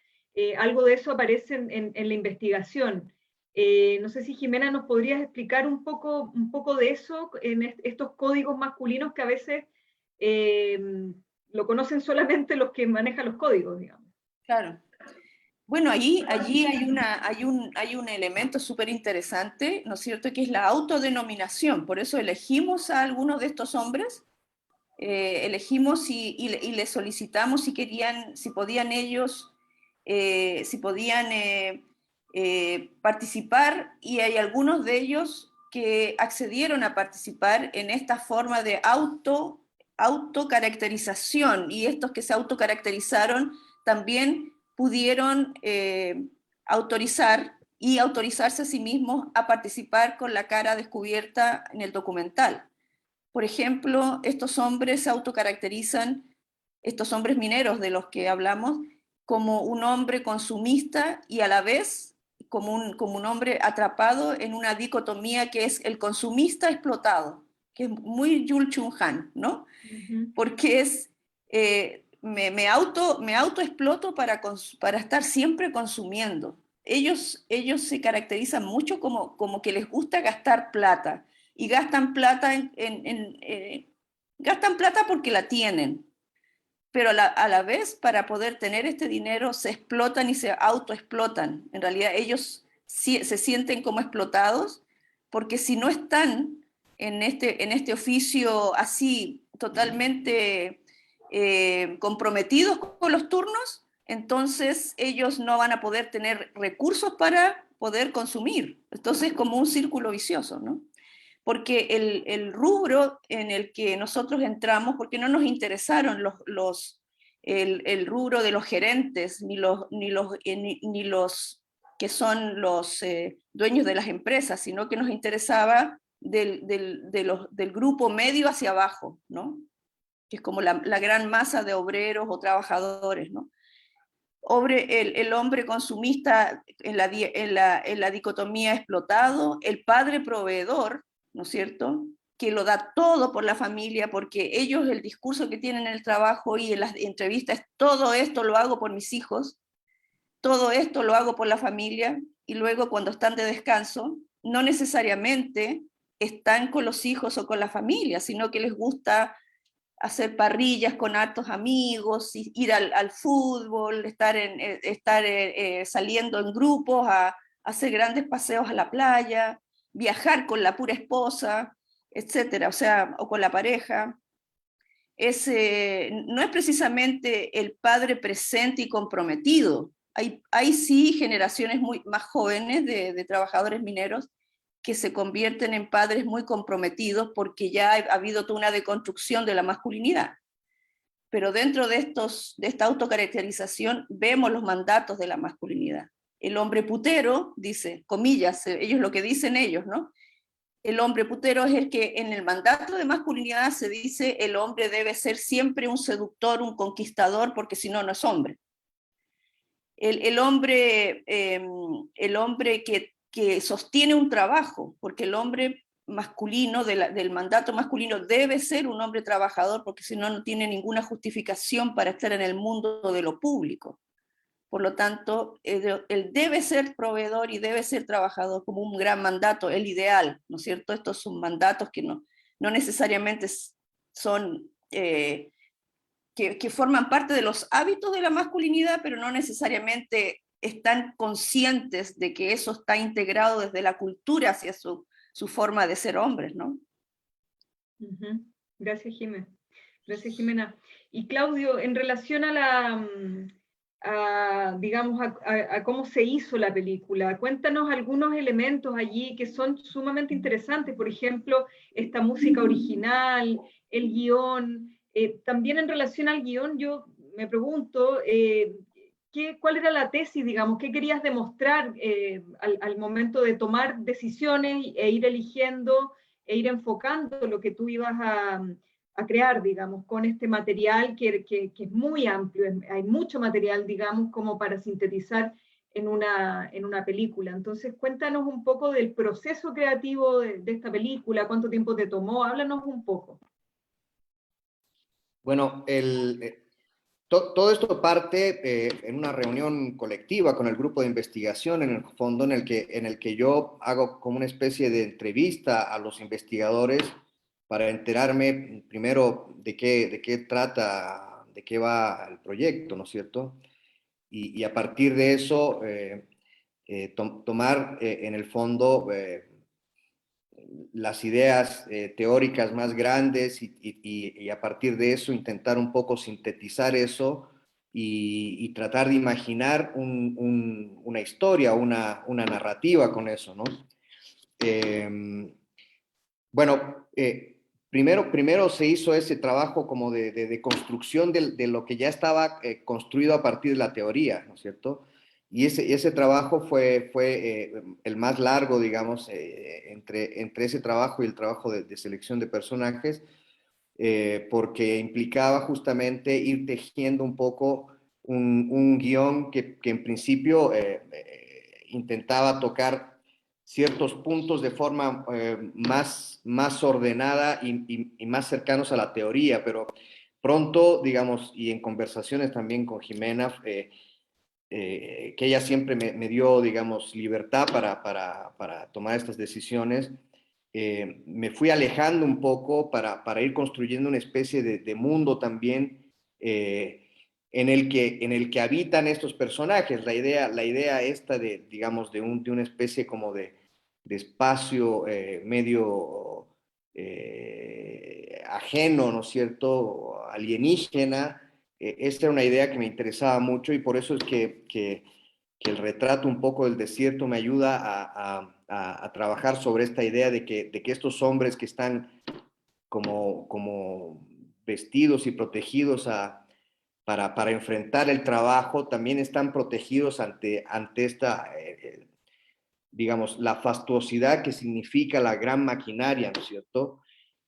Algo de eso aparece en la investigación. No sé si, Jimena, nos podrías explicar un poco de eso, en estos códigos masculinos que a veces lo conocen solamente los que manejan los códigos, digamos. Claro. Bueno, allí hay un elemento súper interesante, ¿no es cierto?, que es la autodenominación. Por eso elegimos a algunos de estos hombres, elegimos y les solicitamos si podían ellos, participar, y hay algunos de ellos que accedieron a participar en esta forma de autocaracterización, y estos que se autocaracterizaron también pudieron autorizarse a sí mismos a participar con la cara descubierta en el documental. Por ejemplo, estos hombres se autocaracterizan, estos hombres mineros de los que hablamos, como un hombre consumista y a la vez como un hombre atrapado en una dicotomía que es el consumista explotado, que es muy Yul Chung Han, ¿no? Uh-huh. Porque es... me autoexploto para estar siempre consumiendo. Ellos se caracterizan mucho como que les gusta gastar plata, y gastan plata gastan plata porque la tienen, pero a la vez, para poder tener este dinero, se explotan y se autoexplotan. En realidad ellos se sienten como explotados, porque si no están en este oficio así totalmente comprometidos con los turnos, entonces ellos no van a poder tener recursos para poder consumir. Entonces es como un círculo vicioso, ¿no? Porque el rubro en el que nosotros entramos, porque no nos interesaron el rubro de los gerentes, ni los que son los dueños de las empresas, sino que nos interesaba del grupo medio hacia abajo, ¿no? Que es como la gran masa de obreros o trabajadores, ¿no? El hombre consumista en la dicotomía explotado, el padre proveedor, ¿no es cierto?, que lo da todo por la familia, porque ellos, el discurso que tienen en el trabajo y en las entrevistas, todo esto lo hago por mis hijos, todo esto lo hago por la familia, y luego cuando están de descanso, no necesariamente están con los hijos o con la familia, sino que les gusta hacer parrillas con hartos amigos, ir al fútbol, estar saliendo en grupos a hacer grandes paseos a la playa, viajar con la pura esposa, etcétera, o sea, o con la pareja. No es precisamente el padre presente y comprometido. Hay sí generaciones más jóvenes de trabajadores mineros que se convierten en padres muy comprometidos porque ya ha habido toda una deconstrucción de la masculinidad. Pero dentro de esta autocaracterización vemos los mandatos de la masculinidad. El hombre putero, dice, comillas, ellos lo que dicen ellos, ¿no? El hombre putero es el que en el mandato de masculinidad se dice el hombre debe ser siempre un seductor, un conquistador, porque si no, no es hombre. El hombre que sostiene un trabajo, porque el hombre masculino, del mandato masculino, debe ser un hombre trabajador, porque si no, no tiene ninguna justificación para estar en el mundo de lo público. Por lo tanto, él debe ser proveedor y debe ser trabajador como un gran mandato, el ideal, ¿no es cierto? Estos son mandatos que no necesariamente son, que forman parte de los hábitos de la masculinidad, pero no necesariamente están conscientes de que eso está integrado desde la cultura hacia su forma de ser hombres, ¿no? Gracias, Jimena. Gracias, Jimena. Y Claudio, en relación a digamos, a cómo se hizo la película. Cuéntanos algunos elementos allí que son sumamente interesantes, por ejemplo, esta música original, el guión. También en relación al guión, yo me pregunto, ¿cuál era la tesis, digamos? ¿Qué querías demostrar al momento de tomar decisiones e ir eligiendo, e ir enfocando lo que tú ibas a crear, digamos, con este material que es muy amplio, hay mucho material, digamos, como para sintetizar en una película? Entonces, cuéntanos un poco del proceso creativo de esta película, cuánto tiempo te tomó, háblanos un poco. Bueno, todo esto parte en una reunión colectiva con el grupo de investigación, en el fondo en el que yo hago como una especie de entrevista a los investigadores para enterarme primero de qué trata, de qué va el proyecto, ¿no es cierto? Y a partir de eso, tomar en el fondo las ideas teóricas más grandes y a partir de eso intentar un poco sintetizar eso y tratar de imaginar una historia, una narrativa con eso, ¿no? Bueno, primero se hizo ese trabajo como de construcción de lo que ya estaba construido a partir de la teoría, ¿no es cierto? Y ese trabajo fue el más largo, digamos, entre ese trabajo y el trabajo de selección de personajes, porque implicaba justamente ir tejiendo un poco un guión que en principio intentaba tocar ciertos puntos de forma más ordenada y más cercanos a la teoría, pero pronto, digamos, y en conversaciones también con Jimena, que ella siempre me dio, digamos, libertad para tomar estas decisiones, me fui alejando un poco para ir construyendo una especie de mundo también en el que habitan estos personajes. La idea esta de, digamos, de una especie como de espacio medio ajeno, ¿no es cierto?, alienígena. Esta era una idea que me interesaba mucho y por eso es que el retrato un poco del desierto me ayuda a trabajar sobre esta idea de que estos hombres que están como vestidos y protegidos para enfrentar el trabajo, también están protegidos ante esta, digamos, la fastuosidad que significa la gran maquinaria, ¿no es cierto?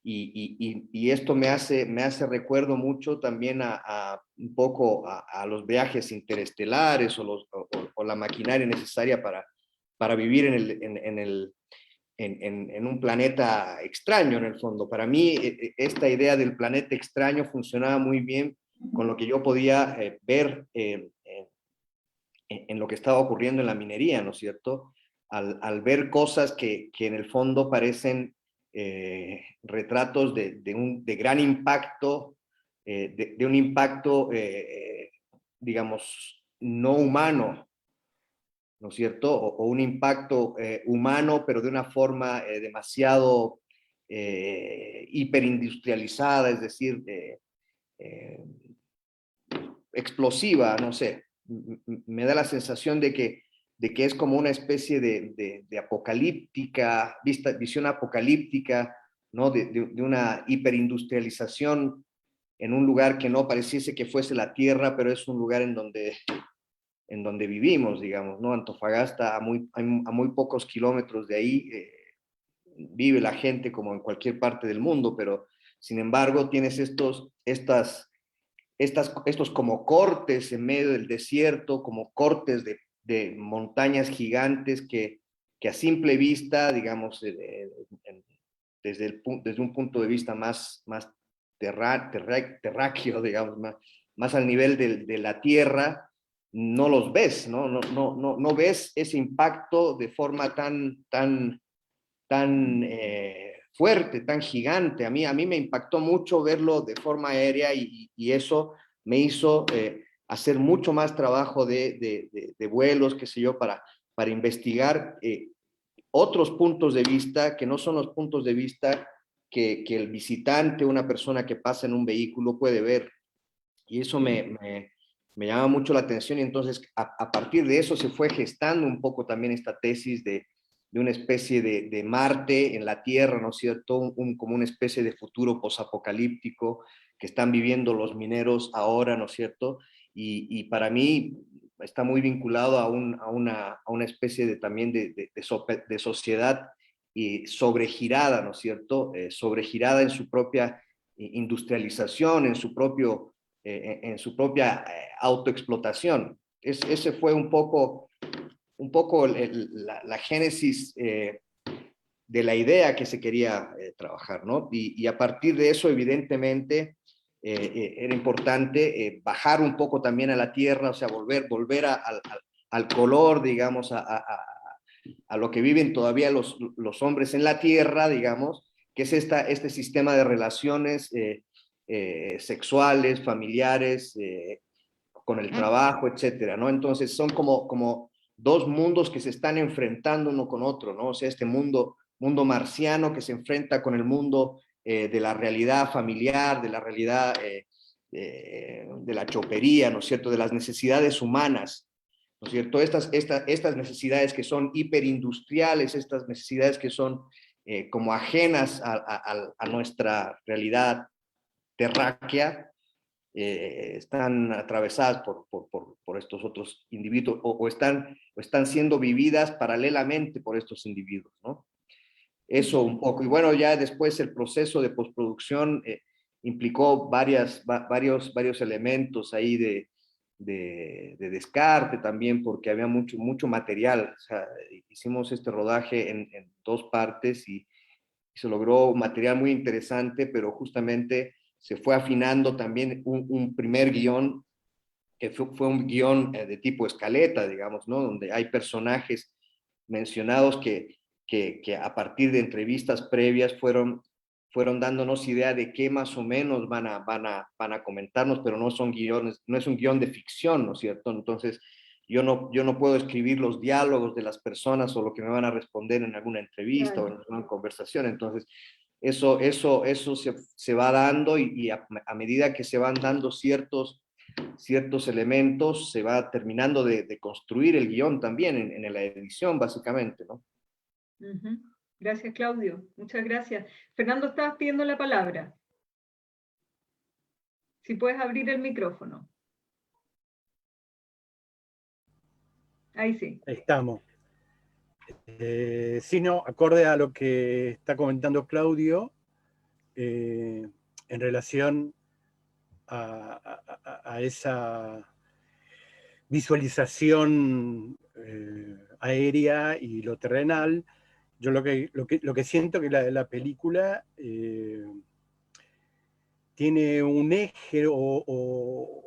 Y esto me hace recuerdo mucho también un poco a los viajes interestelares o la maquinaria necesaria para vivir en un planeta extraño, en el fondo. Para mí, esta idea del planeta extraño funcionaba muy bien con lo que yo podía ver en lo que estaba ocurriendo en la minería, ¿no es cierto? Al ver cosas que en el fondo parecen retratos de gran impacto de un impacto, digamos, no humano, ¿no es cierto? O un impacto humano, pero de una forma demasiado hiperindustrializada, es decir, explosiva, no sé. Me da la sensación de que es como una especie de apocalíptica, visión apocalíptica, ¿no? De una hiperindustrialización en un lugar que no pareciese que fuese la Tierra, pero es un lugar en donde vivimos, digamos, ¿no? Antofagasta, a muy pocos kilómetros de ahí, vive la gente como en cualquier parte del mundo, pero sin embargo tienes estos como cortes en medio del desierto, como cortes de montañas gigantes que a simple vista, digamos, desde un punto de vista más terráqueo, digamos, más al nivel de la tierra, no los ves, ¿no? No ves ese impacto de forma tan fuerte, tan gigante. A mí me impactó mucho verlo de forma aérea y eso me hizo hacer mucho más trabajo de vuelos, qué sé yo, para investigar otros puntos de vista que no son los puntos de vista que el visitante, una persona que pasa en un vehículo puede ver. Y eso me llama mucho la atención y entonces a partir de eso se fue gestando un poco también esta tesis de una especie de Marte en la Tierra, ¿no es cierto? Como una especie de futuro posapocalíptico que están viviendo los mineros ahora, ¿no es cierto? Y para mí está muy vinculado a una especie también de sociedad y sobregirada, ¿no es cierto? Sobregirada en su propia industrialización, en su propia autoexplotación. Ese fue un poco la génesis de la idea que se quería trabajar, ¿no? Y a partir de eso, evidentemente, era importante bajar un poco también a la tierra, o sea, volver al color, digamos, a lo que viven todavía los hombres en la tierra, digamos, que es este sistema de relaciones sexuales, familiares, con el trabajo, etcétera, ¿no? Entonces son como dos mundos que se están enfrentando uno con otro, ¿no? O sea, este mundo marciano que se enfrenta con el mundo de la realidad familiar, de la realidad de la chopería, ¿no es cierto?, de las necesidades humanas, ¿no es cierto? Estas necesidades que son hiperindustriales, estas necesidades que son como ajenas a nuestra realidad terráquea, están atravesadas por estos otros individuos o están siendo vividas paralelamente por estos individuos, ¿no? Eso un poco. Y bueno, ya después el proceso de postproducción implicó varios elementos ahí de descarte también, porque había mucho material. O sea, hicimos este rodaje en dos partes y se logró material muy interesante, pero justamente se fue afinando también un primer guión, que fue un guión de tipo escaleta, digamos, ¿no? Donde hay personajes mencionados que a partir de entrevistas previas fueron dándonos idea de qué más o menos van a comentarnos, pero no son guiones, no es un guión de ficción, ¿no es cierto? Entonces, yo no puedo escribir los diálogos de las personas o lo que me van a responder en alguna entrevista o en alguna conversación. Entonces, eso se va dando y a medida que se van dando ciertos elementos, se va terminando de construir el guión también en la edición, básicamente, ¿no? Gracias, Claudio. Muchas gracias. Fernando, estabas pidiendo la palabra. Si puedes abrir el micrófono. Ahí sí. Ahí estamos. Sí, no, acorde a lo que está comentando Claudio, en relación a esa visualización aérea y lo terrenal, yo lo que siento que la película tiene un eje o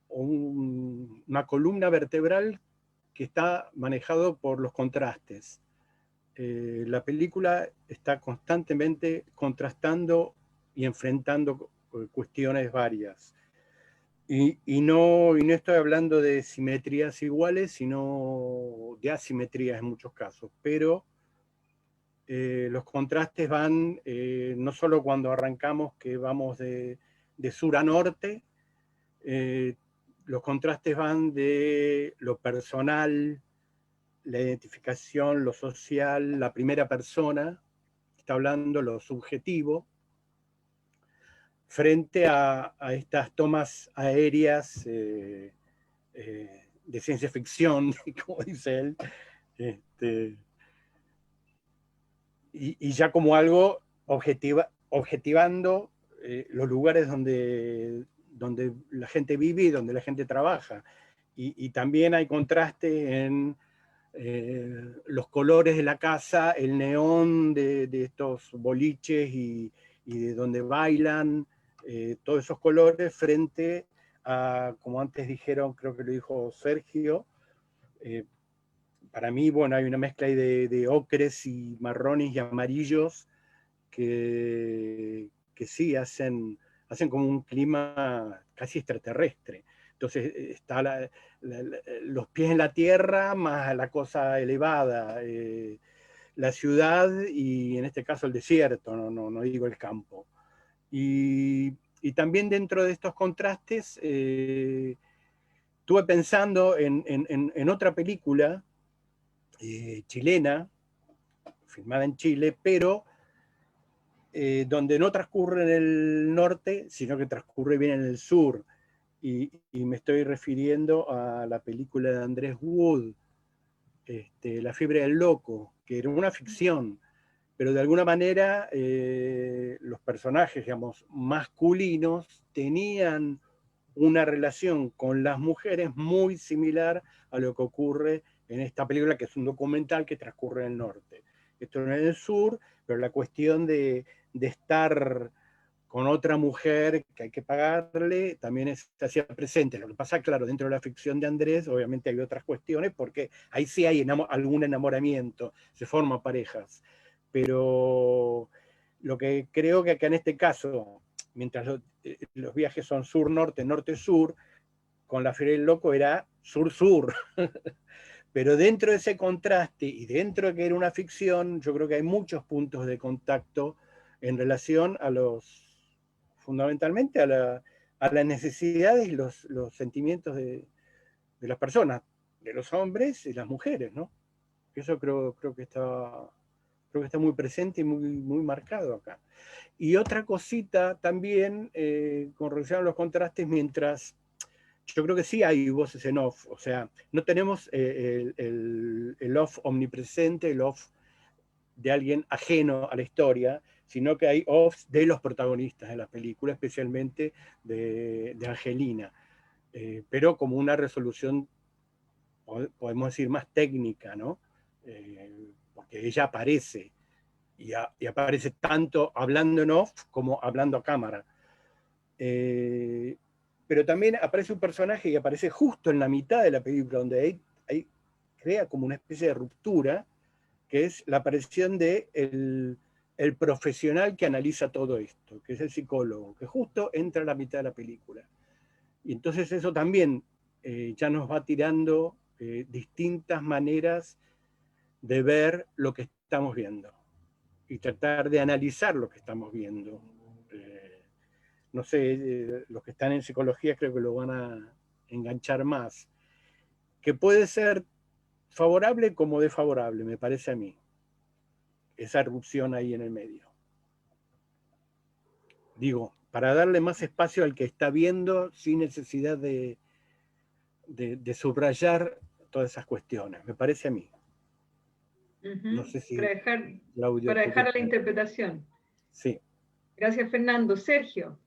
una columna vertebral que está manejado por los contrastes. La película está constantemente contrastando y enfrentando cuestiones varias. Y no estoy hablando de simetrías iguales, sino de asimetrías en muchos casos, pero los contrastes van no solo cuando arrancamos, que vamos de sur a norte, los contrastes van de lo personal, la identificación, lo social, la primera persona, está hablando lo subjetivo, frente a estas tomas aéreas de ciencia ficción, como dice él, y ya como algo objetivando los lugares donde la gente vive y donde la gente trabaja. Y también hay contraste en los colores de la casa, el neón de estos boliches y de donde bailan, todos esos colores frente a, como antes dijeron, creo que lo dijo Sergio, para mí, bueno, hay una mezcla ahí de ocres y marrones y amarillos que sí hacen como un clima casi extraterrestre. Entonces está los pies en la tierra más la cosa elevada, la ciudad y en este caso el desierto, no digo el campo. Y también dentro de estos contrastes estuve pensando en otra película chilena, filmada en Chile, pero donde no transcurre en el norte, sino que transcurre bien en el sur. Y me estoy refiriendo a la película de Andrés Wood, La fiebre del loco, que era una ficción, pero de alguna manera los personajes, digamos, masculinos tenían una relación con las mujeres muy similar a lo que ocurre en esta película, que es un documental que transcurre en el norte. Esto no es en el sur, pero la cuestión de estar con otra mujer que hay que pagarle también está siempre presente. Lo que pasa, claro, dentro de la ficción de Andrés, obviamente hay otras cuestiones, porque ahí sí hay algún enamoramiento, se forman parejas. Pero lo que creo que acá en este caso, mientras los viajes son sur-norte, norte-sur, con La Feria del Loco era sur-sur. Pero dentro de ese contraste y dentro de que era una ficción, yo creo que hay muchos puntos de contacto en relación a fundamentalmente a las necesidades y los sentimientos de las personas, de los hombres y las mujeres, ¿no? Eso creo que está muy presente y muy marcado acá. Y otra cosita también con relación a los contrastes, mientras yo creo que sí hay voces en off, o sea, no tenemos el off omnipresente, el off de alguien ajeno a la historia, sino que hay offs de los protagonistas de la película, especialmente de Angelina, pero como una resolución, podemos decir, más técnica, ¿no? Porque ella aparece, y aparece tanto hablando en off como hablando a cámara. Pero también aparece un personaje y aparece justo en la mitad de la película, donde ahí crea como una especie de ruptura, que es la aparición de el profesional que analiza todo esto, que es el psicólogo, que justo entra a la mitad de la película. Y entonces eso también ya nos va tirando distintas maneras de ver lo que estamos viendo y tratar de analizar lo que estamos viendo. No sé, los que están en psicología creo que lo van a enganchar más, que puede ser favorable como desfavorable, me parece a mí, esa erupción ahí en el medio. Digo, para darle más espacio al que está viendo sin necesidad de subrayar todas esas cuestiones, me parece a mí. No sé si para dejar a la interpretación. Sí. Gracias, Fernando. Sergio.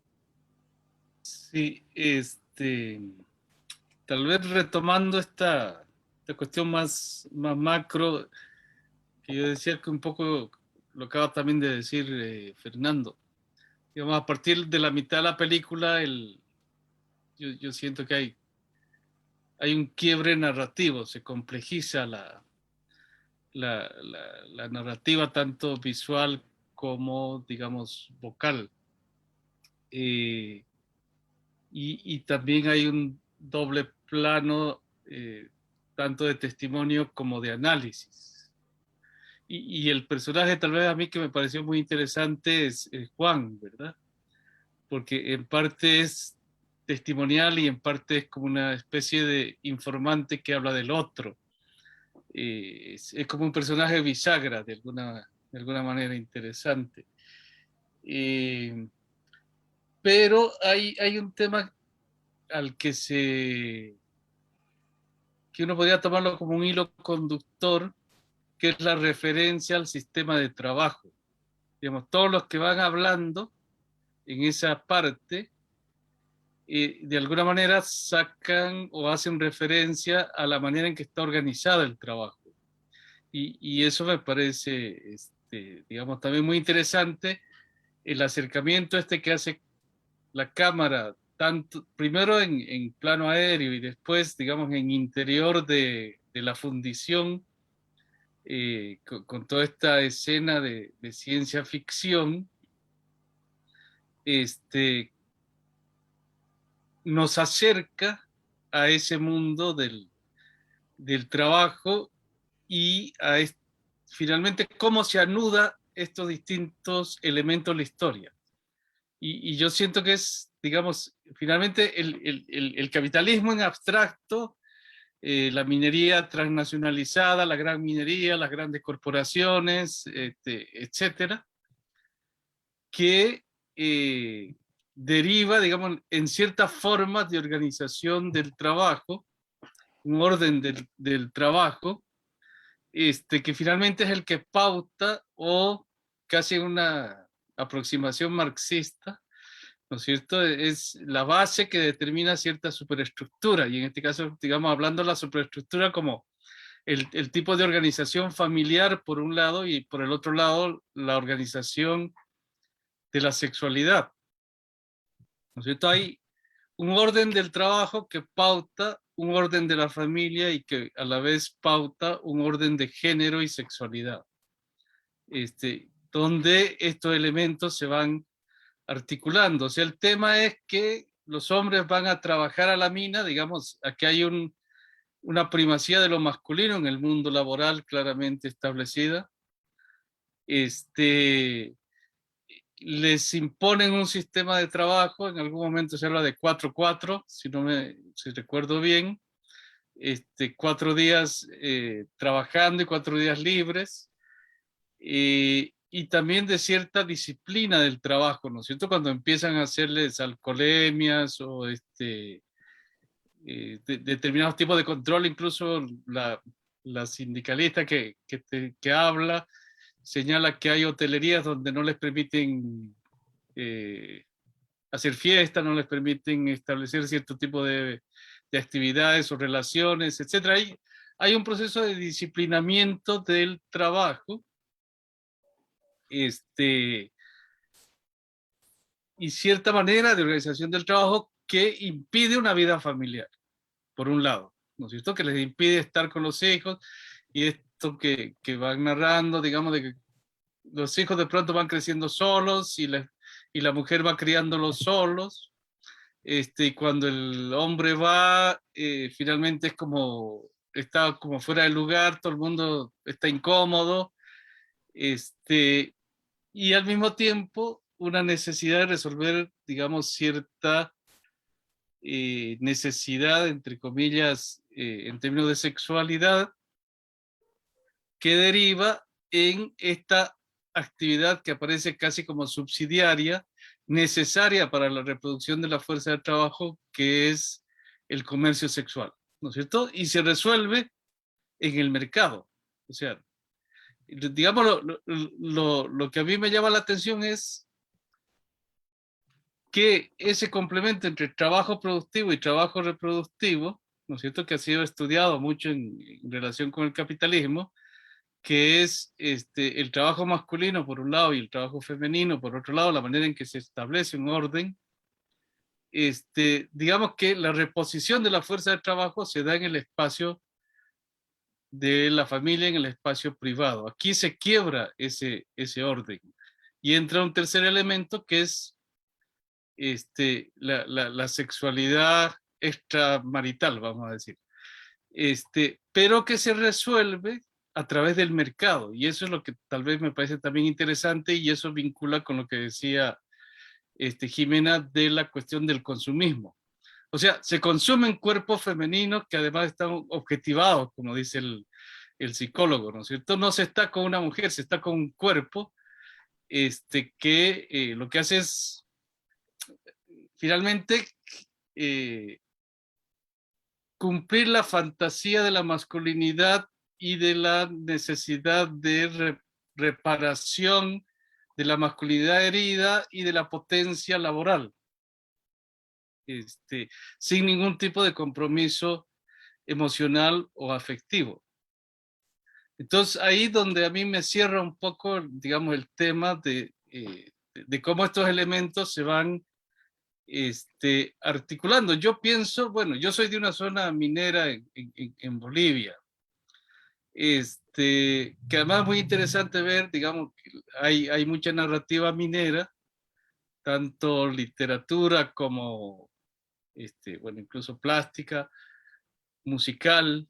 Sí, tal vez retomando esta cuestión más macro, que yo decía que un poco lo acaba también de decir Fernando. Digamos, a partir de la mitad de la película, yo siento que hay un quiebre narrativo, se complejiza la narrativa tanto visual como, digamos, vocal. y también hay un doble plano, tanto de testimonio como de análisis. Y el personaje tal vez a mí que me pareció muy interesante es Juan, ¿verdad? Porque en parte es testimonial y en parte es como una especie de informante que habla del otro. Es como un personaje bisagra de alguna manera interesante. Pero hay un tema al que uno podría tomarlo como un hilo conductor, que es la referencia al sistema de trabajo. Digamos, todos los que van hablando en esa parte, de alguna manera sacan o hacen referencia a la manera en que está organizado el trabajo. Y eso me parece, digamos, también muy interesante, el acercamiento que hace la cámara, tanto, primero en plano aéreo y después, digamos, en interior de la fundición, con toda esta escena de ciencia ficción, nos acerca a ese mundo del trabajo y finalmente cómo se anuda estos distintos elementos de la historia. Y yo siento que es, digamos, finalmente el capitalismo en abstracto, la minería transnacionalizada, la gran minería, las grandes corporaciones, etcétera, que deriva, digamos, en ciertas formas de organización del trabajo, un orden del trabajo, que finalmente es el que pauta o casi una aproximación marxista, ¿no es cierto? Es la base que determina cierta superestructura, y en este caso, digamos, hablando de la superestructura como el tipo de organización familiar por un lado y por el otro lado la organización de la sexualidad, ¿no es cierto? Hay un orden del trabajo que pauta un orden de la familia y que a la vez pauta un orden de género y sexualidad, donde estos elementos se van articulando. O sea, el tema es que los hombres van a trabajar a la mina, digamos, aquí hay una primacía de lo masculino en el mundo laboral claramente establecida. Les imponen un sistema de trabajo, en algún momento se habla de 4-4, si recuerdo bien, 4 días trabajando y 4 días libres, y también de cierta disciplina del trabajo, ¿no es cierto? Cuando empiezan a hacerles alcoholemias o determinados tipos de control, incluso la sindicalista que habla, señala que hay hotelerías donde no les permiten hacer fiestas, no les permiten establecer cierto tipo de actividades o relaciones, etc. Hay un proceso de disciplinamiento del trabajo, y cierta manera de organización del trabajo que impide una vida familiar, por un lado, ¿no es cierto? Que les impide estar con los hijos, y esto que van narrando, digamos, de que los hijos de pronto van creciendo solos y la mujer va criándolos solos, y cuando el hombre va, finalmente está como fuera del lugar, todo el mundo está incómodo, y al mismo tiempo una necesidad de resolver, digamos, cierta necesidad, entre comillas, en términos de sexualidad, que deriva en esta actividad que aparece casi como subsidiaria, necesaria para la reproducción de la fuerza de trabajo, que es el comercio sexual, ¿no es cierto? Y se resuelve en el mercado. O sea, digamos, lo que a mí me llama la atención es que ese complemento entre trabajo productivo y trabajo reproductivo, ¿no es cierto?, que ha sido estudiado mucho en relación con el capitalismo, que es el trabajo masculino por un lado y el trabajo femenino por otro lado, la manera en que se establece un orden, digamos que la reposición de la fuerza de trabajo se da en el espacio de la familia, en el espacio privado. Aquí se quiebra ese orden y entra un tercer elemento que es la sexualidad extramarital, vamos a decir. Pero que se resuelve a través del mercado, y eso es lo que tal vez me parece también interesante, y eso vincula con lo que decía Jimena de la cuestión del consumismo. O sea, se consumen cuerpos femeninos que además están objetivados, como dice el psicólogo, ¿no es cierto? No se está con una mujer, se está con un cuerpo que lo que hace es finalmente cumplir la fantasía de la masculinidad y de la necesidad de reparación de la masculinidad herida y de la potencia laboral, sin ningún tipo de compromiso emocional o afectivo. Entonces ahí donde a mí me cierra un poco, digamos, el tema de cómo estos elementos se van articulando. Yo pienso, bueno, yo soy de una zona minera en Bolivia, que además es muy interesante ver, digamos, que hay mucha narrativa minera, tanto literatura como, bueno, incluso plástica, musical,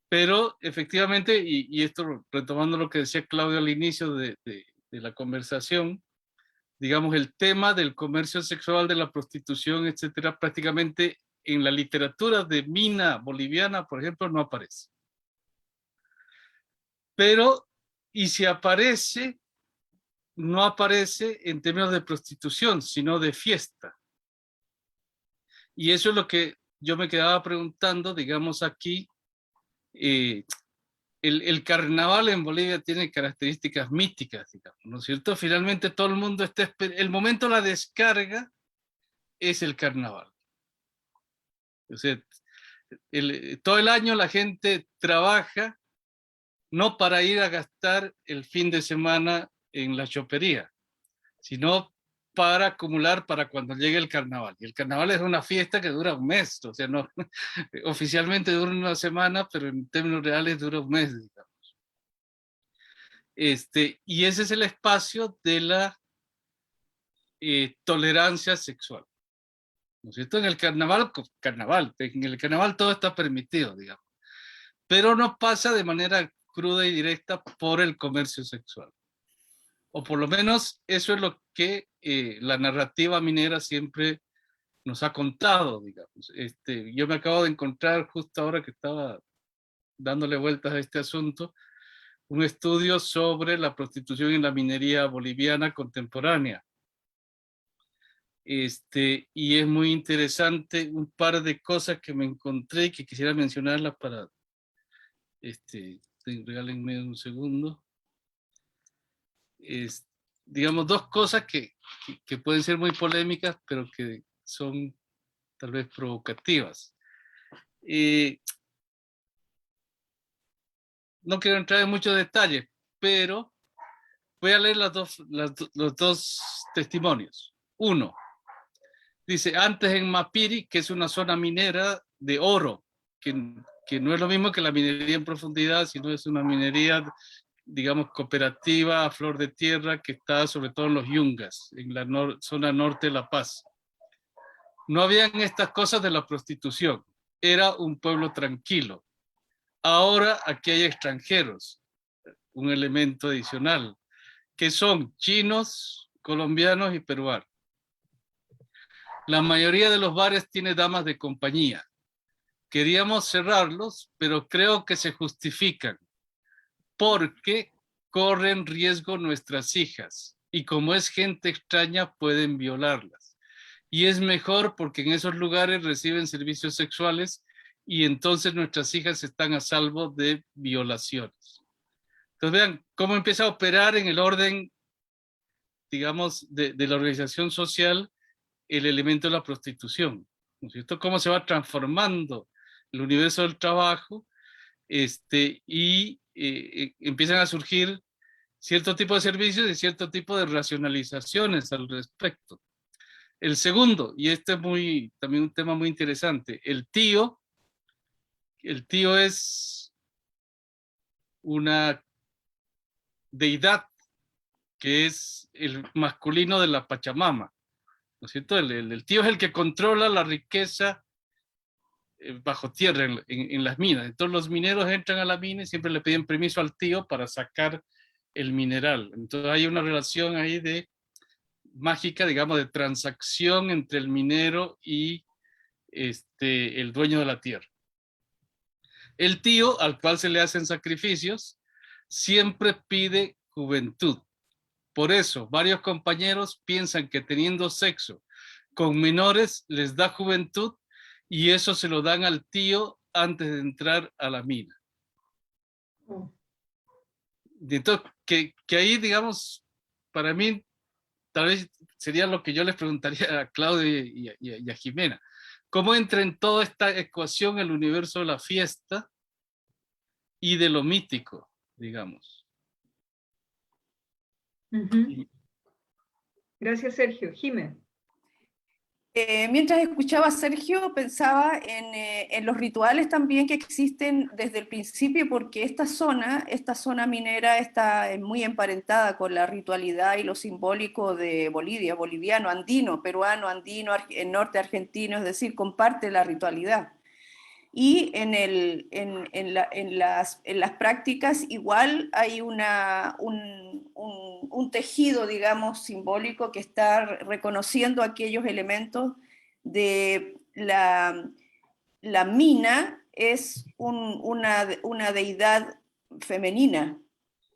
pero efectivamente, y esto retomando lo que decía Claudio al inicio de la conversación, digamos, el tema del comercio sexual, de la prostitución, etcétera, prácticamente en la literatura de mina boliviana, por ejemplo, no aparece. Pero, y si aparece, no aparece en términos de prostitución, sino de fiesta. Y eso es lo que yo me quedaba preguntando, digamos, aquí. El carnaval en Bolivia tiene características míticas, digamos, ¿no es cierto? Finalmente todo el mundo está, el momento de la descarga es el carnaval. O sea, todo el año la gente trabaja no para ir a gastar el fin de semana en la chopería, sino para acumular para cuando llegue el carnaval. Y el carnaval es una fiesta que dura un mes, o sea, no, oficialmente dura una semana, pero en términos reales dura un mes, digamos. Y ese es el espacio de la tolerancia sexual, ¿no es cierto? En el carnaval, en el carnaval todo está permitido, digamos, pero no pasa de manera cruda y directa por el comercio sexual. O por lo menos eso es lo que la narrativa minera siempre nos ha contado, digamos. Yo me acabo de encontrar justo ahora que estaba dándole vueltas a este asunto, un estudio sobre la prostitución en la minería boliviana contemporánea. Y es muy interesante un par de cosas que me encontré y que quisiera mencionarlas para, regálenme un segundo. Digamos, dos cosas que pueden ser muy polémicas, pero que son tal vez provocativas. No quiero entrar en muchos detalles, pero voy a leer los dos testimonios. Uno, dice, antes en Mapiri, que es una zona minera de oro, que no es lo mismo que la minería en profundidad, sino es una minería, digamos, cooperativa a flor de tierra que está sobre todo en los Yungas, en la zona norte de La Paz. No habían estas cosas de la prostitución, era un pueblo tranquilo. Ahora aquí hay extranjeros, un elemento adicional, que son chinos, colombianos y peruanos. La mayoría de los bares tiene damas de compañía. Queríamos cerrarlos, pero creo que se justifican porque corren riesgo nuestras hijas y como es gente extraña pueden violarlas. Y es mejor porque en esos lugares reciben servicios sexuales y entonces nuestras hijas están a salvo de violaciones. Entonces vean cómo empieza a operar en el orden, digamos, de la organización social el elemento de la prostitución, ¿no es cierto? Cómo se va transformando el universo del trabajo y empiezan a surgir cierto tipo de servicios y cierto tipo de racionalizaciones al respecto. El segundo, y este es también un tema muy interesante, el tío es una deidad que es el masculino de la Pachamama. ¿no es cierto? El tío es el que controla la riqueza bajo tierra en las minas. Entonces los mineros entran a la mina y siempre le piden permiso al tío para sacar el mineral. Entonces hay una relación ahí de mágica, digamos, de transacción entre el minero y el dueño de la tierra. El tío, al cual se le hacen sacrificios, siempre pide juventud. Por eso, varios compañeros piensan que teniendo sexo con menores les da juventud y eso se lo dan al tío antes de entrar a la mina. Entonces, que ahí, digamos, para mí, tal vez sería lo que yo les preguntaría a Claudia y a Jimena. ¿Cómo entra en toda esta ecuación el universo de la fiesta y de lo mítico, digamos? Gracias, Sergio. Jimena. Mientras escuchaba a Sergio, pensaba en los rituales también que existen desde el principio, porque esta zona minera está muy emparentada con la ritualidad y lo simbólico de Bolivia, boliviano, andino, peruano, andino, norte argentino, es decir, comparte la ritualidad. Y en las prácticas igual hay un tejido, digamos, simbólico que está reconociendo aquellos elementos de la mina. Es una deidad femenina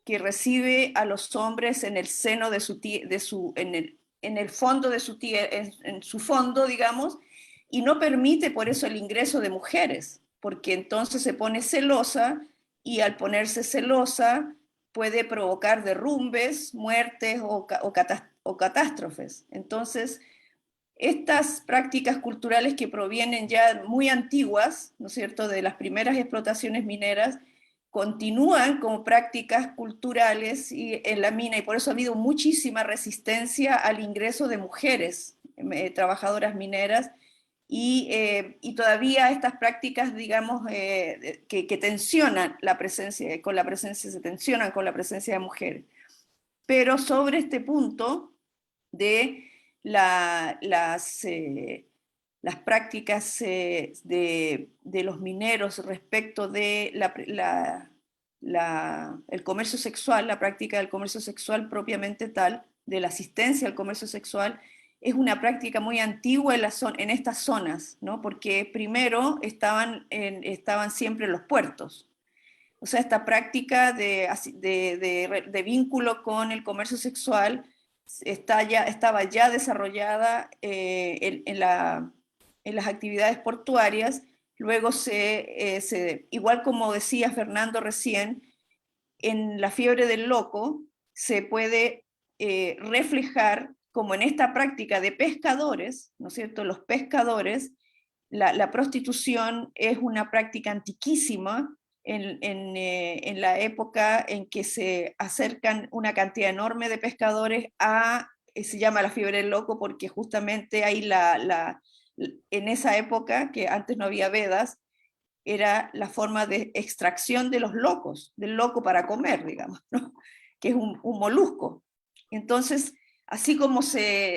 que recibe a los hombres en el seno en el fondo de su en su fondo, digamos, y no permite por eso el ingreso de mujeres, porque entonces se pone celosa y al ponerse celosa puede provocar derrumbes, muertes o catástrofes. Entonces, estas prácticas culturales que provienen ya muy antiguas, ¿no es cierto?, de las primeras explotaciones mineras, continúan como prácticas culturales en la mina, y por eso ha habido muchísima resistencia al ingreso de mujeres trabajadoras mineras, y todavía estas prácticas, digamos, que tensionan la presencia, se tensionan con la presencia de mujeres. Pero sobre este punto de las prácticas de los mineros respecto de el comercio sexual, la práctica del comercio sexual propiamente tal, de la asistencia al comercio sexual, es una práctica muy antigua en estas zonas, ¿no? Porque primero estaban siempre los puertos. O sea, esta práctica de vínculo con el comercio sexual estaba ya desarrollada en las actividades portuarias. Luego igual como decía Fernando recién, en la fiebre del loco se puede reflejar como en esta práctica de pescadores, ¿no es cierto? Los pescadores, la prostitución es una práctica antiquísima en la época en que se acercan una cantidad enorme de pescadores se llama la fiebre del loco porque justamente ahí en esa época, que antes no había Vedas, era la forma de extracción de los locos, del loco para comer, digamos, ¿no? Que es un molusco. Entonces, así como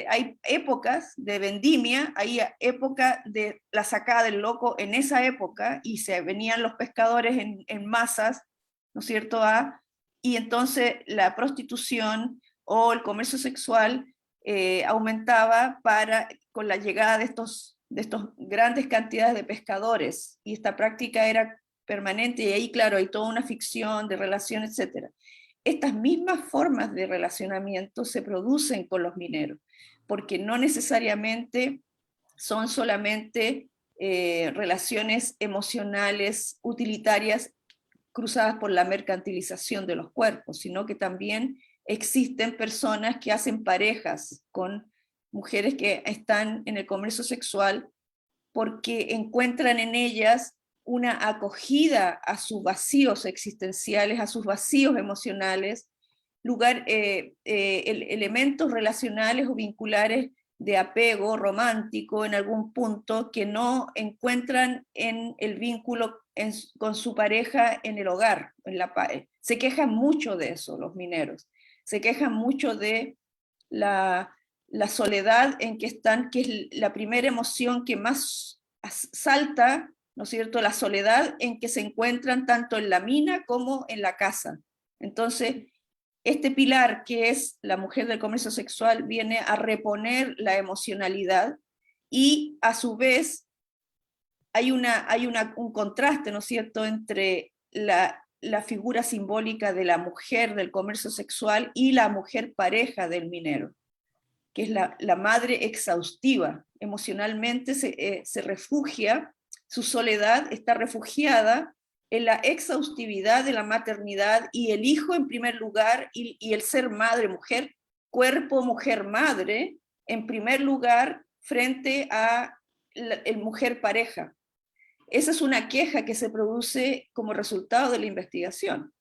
hay épocas de vendimia, hay época de la sacada del loco en esa época, y se venían los pescadores en masas, ¿no es cierto? Y entonces la prostitución o el comercio sexual aumentaba con la llegada de estos grandes cantidades de pescadores, y esta práctica era permanente, y ahí, claro, hay toda una ficción de relación, etc. Estas mismas formas de relacionamiento se producen con los mineros, porque no necesariamente son solamente relaciones emocionales, utilitarias, cruzadas por la mercantilización de los cuerpos, sino que también existen personas que hacen parejas con mujeres que están en el comercio sexual porque encuentran en ellas una acogida a sus vacíos existenciales, a sus vacíos emocionales, elementos relacionales o vinculares de apego romántico en algún punto que no encuentran en el vínculo con su pareja en el hogar. Se quejan mucho de eso los mineros, se quejan mucho de la soledad en que están, que es la primera emoción que más salta, ¿no es cierto?, la soledad en que se encuentran tanto en la mina como en la casa. Entonces, este pilar que es la mujer del comercio sexual viene a reponer la emocionalidad y a su vez hay un contraste, ¿no es cierto?, entre la figura simbólica de la mujer del comercio sexual y la mujer pareja del minero, que es la madre exhaustiva. Emocionalmente se refugia, su soledad está refugiada en la exhaustividad de la maternidad y el hijo en primer lugar y el ser madre, mujer, cuerpo, mujer, madre, en primer lugar frente a el mujer pareja. Esa es una queja que se produce como resultado de la investigación.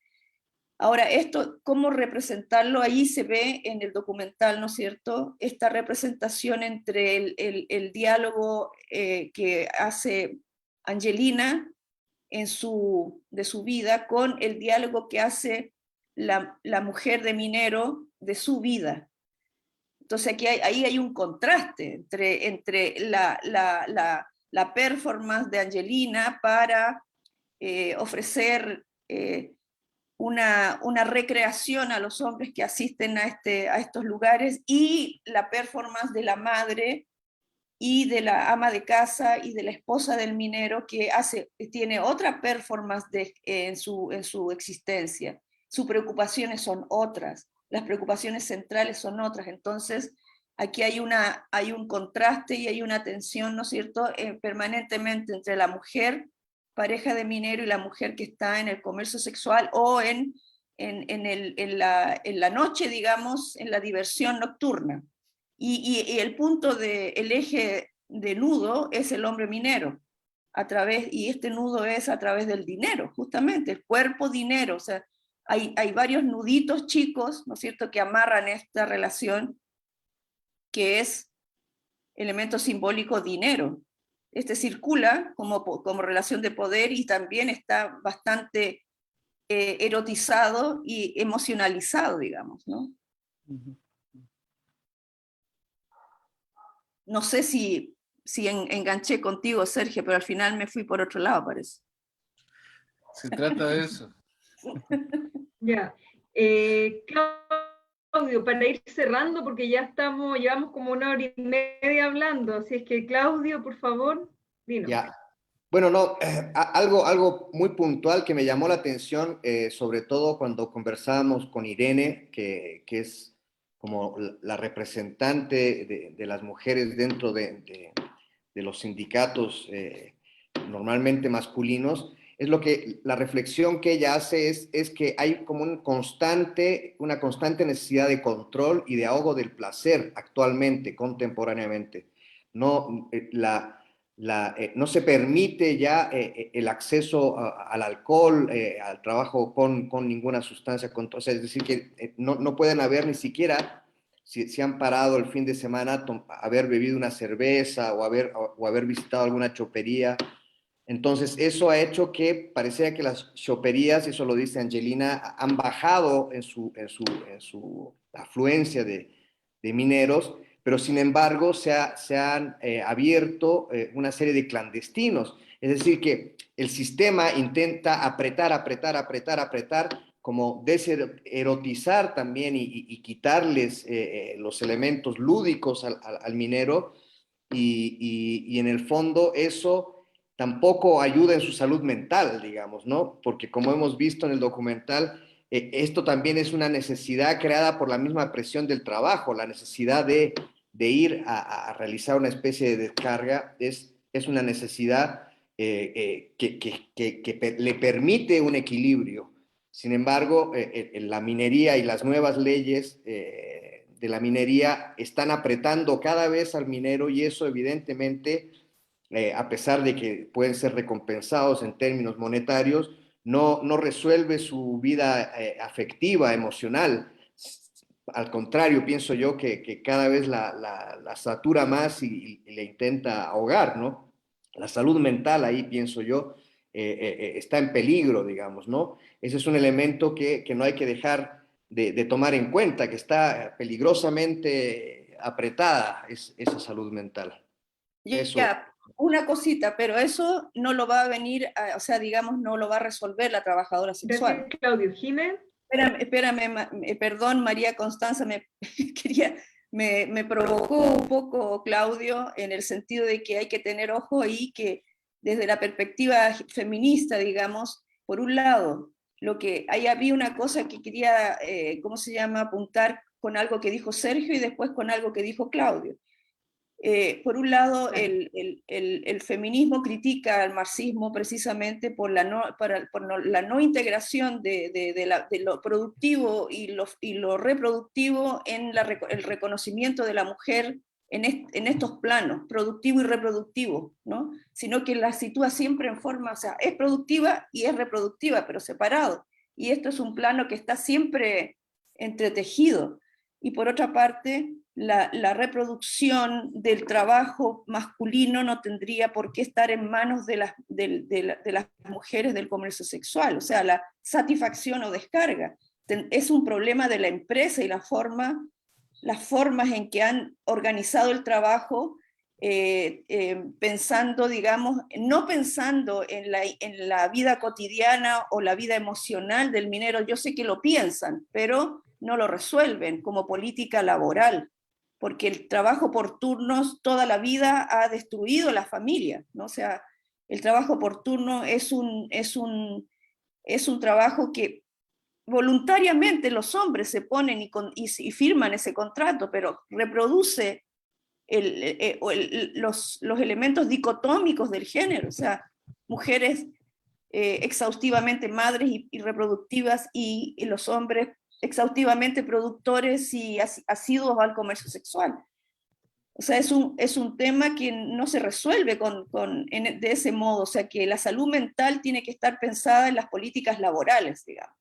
Ahora, esto, ¿cómo representarlo? Ahí se ve en el documental, ¿no es cierto?, esta representación entre el diálogo que hace Angelina de su vida con el diálogo que hace la mujer de minero de su vida. Entonces aquí ahí hay un contraste entre la performance de Angelina para ofrecer una recreación a los hombres que asisten a estos lugares y la performance de la madre y de la ama de casa y de la esposa del minero que tiene otra performance en su existencia. Sus preocupaciones son otras, las preocupaciones centrales son otras. Entonces, aquí hay un contraste y hay una tensión, ¿no es cierto?, permanentemente entre la mujer pareja de minero y la mujer que está en el comercio sexual o en la noche, digamos, en la diversión nocturna. Y el el eje de nudo es el hombre minero, y este nudo es a través del dinero, justamente, el cuerpo dinero. O sea, hay varios nuditos chicos, ¿no es cierto?, que amarran esta relación, que es elemento simbólico dinero. Este circula como relación de poder y también está bastante erotizado y emocionalizado, digamos, ¿no? No sé si enganché contigo, Sergio, pero al final me fui por otro lado, parece. Se trata de eso. Ya. Claudio, para ir cerrando, porque ya llevamos como 1 hora y media hablando, así es que Claudio, por favor, dinos. Ya. Bueno, no, algo muy puntual que me llamó la atención, sobre todo cuando conversábamos con Irene, que es como la representante de las mujeres dentro de los sindicatos normalmente masculinos, es la reflexión que ella hace es que hay como una constante necesidad de control y de ahogo del placer actualmente, contemporáneamente. No, no se permite ya el acceso al alcohol, al trabajo con ninguna sustancia, o sea, es decir, que no pueden haber ni siquiera, si han parado el fin de semana, haber bebido una cerveza o haber visitado alguna chopería. Entonces, eso ha hecho que parecía que las choperías, eso lo dice Angelina, han bajado en su afluencia de mineros, pero sin embargo se han abierto una serie de clandestinos. Es decir, que el sistema intenta apretar, como deserotizar también y quitarles los elementos lúdicos al minero, y en el fondo eso tampoco ayuda en su salud mental, digamos, ¿no? Porque como hemos visto en el documental, esto también es una necesidad creada por la misma presión del trabajo, la necesidad de ir a realizar una especie de descarga, es una necesidad que le permite un equilibrio. Sin embargo, la minería y las nuevas leyes de la minería están apretando cada vez al minero y eso evidentemente, a pesar de que pueden ser recompensados en términos monetarios, no resuelve su vida afectiva, emocional. Al contrario, pienso yo que cada vez la satura más y le intenta ahogar, ¿no? La salud mental ahí, pienso yo, está en peligro, digamos, ¿no? Ese es un elemento que no hay que dejar de tomar en cuenta, que está peligrosamente apretada esa salud mental. Eso. Ya, una cosita, pero eso no lo va a venir, o sea, digamos, no lo va a resolver la trabajadora sexual. Gracias, Claudio. Jiménez. Espérame, perdón, María Constanza, me provocó un poco, Claudio, en el sentido de que hay que tener ojo ahí que desde la perspectiva feminista, digamos, por un lado, ahí había una cosa que quería, ¿cómo se llama?, apuntar con algo que dijo Sergio y después con algo que dijo Claudio. Por un lado, el feminismo critica al marxismo precisamente por la no integración de lo productivo y lo reproductivo en el reconocimiento de la mujer en estos planos, productivo y reproductivo, ¿no? Sino que la sitúa siempre en forma, o sea, es productiva y es reproductiva, pero separado. Y esto es un plano que está siempre entretejido. Y por otra parte, la reproducción del trabajo masculino no tendría por qué estar en manos de las mujeres del comercio sexual, o sea, la satisfacción o descarga. Es un problema de la empresa y las formas en que han organizado el trabajo, pensando, digamos, no pensando en la vida cotidiana o la vida emocional del minero. Yo sé que lo piensan, pero no lo resuelven como política laboral, porque el trabajo por turnos toda la vida ha destruido la familia, ¿no? O sea, el trabajo por turno es un trabajo que voluntariamente los hombres se ponen y firman ese contrato, pero reproduce los elementos dicotómicos del género, o sea, mujeres exhaustivamente madres y reproductivas, y los hombres exhaustivamente productores y asiduos al comercio sexual. O sea, es un tema que no se resuelve de ese modo, o sea, que la salud mental tiene que estar pensada en las políticas laborales, digamos.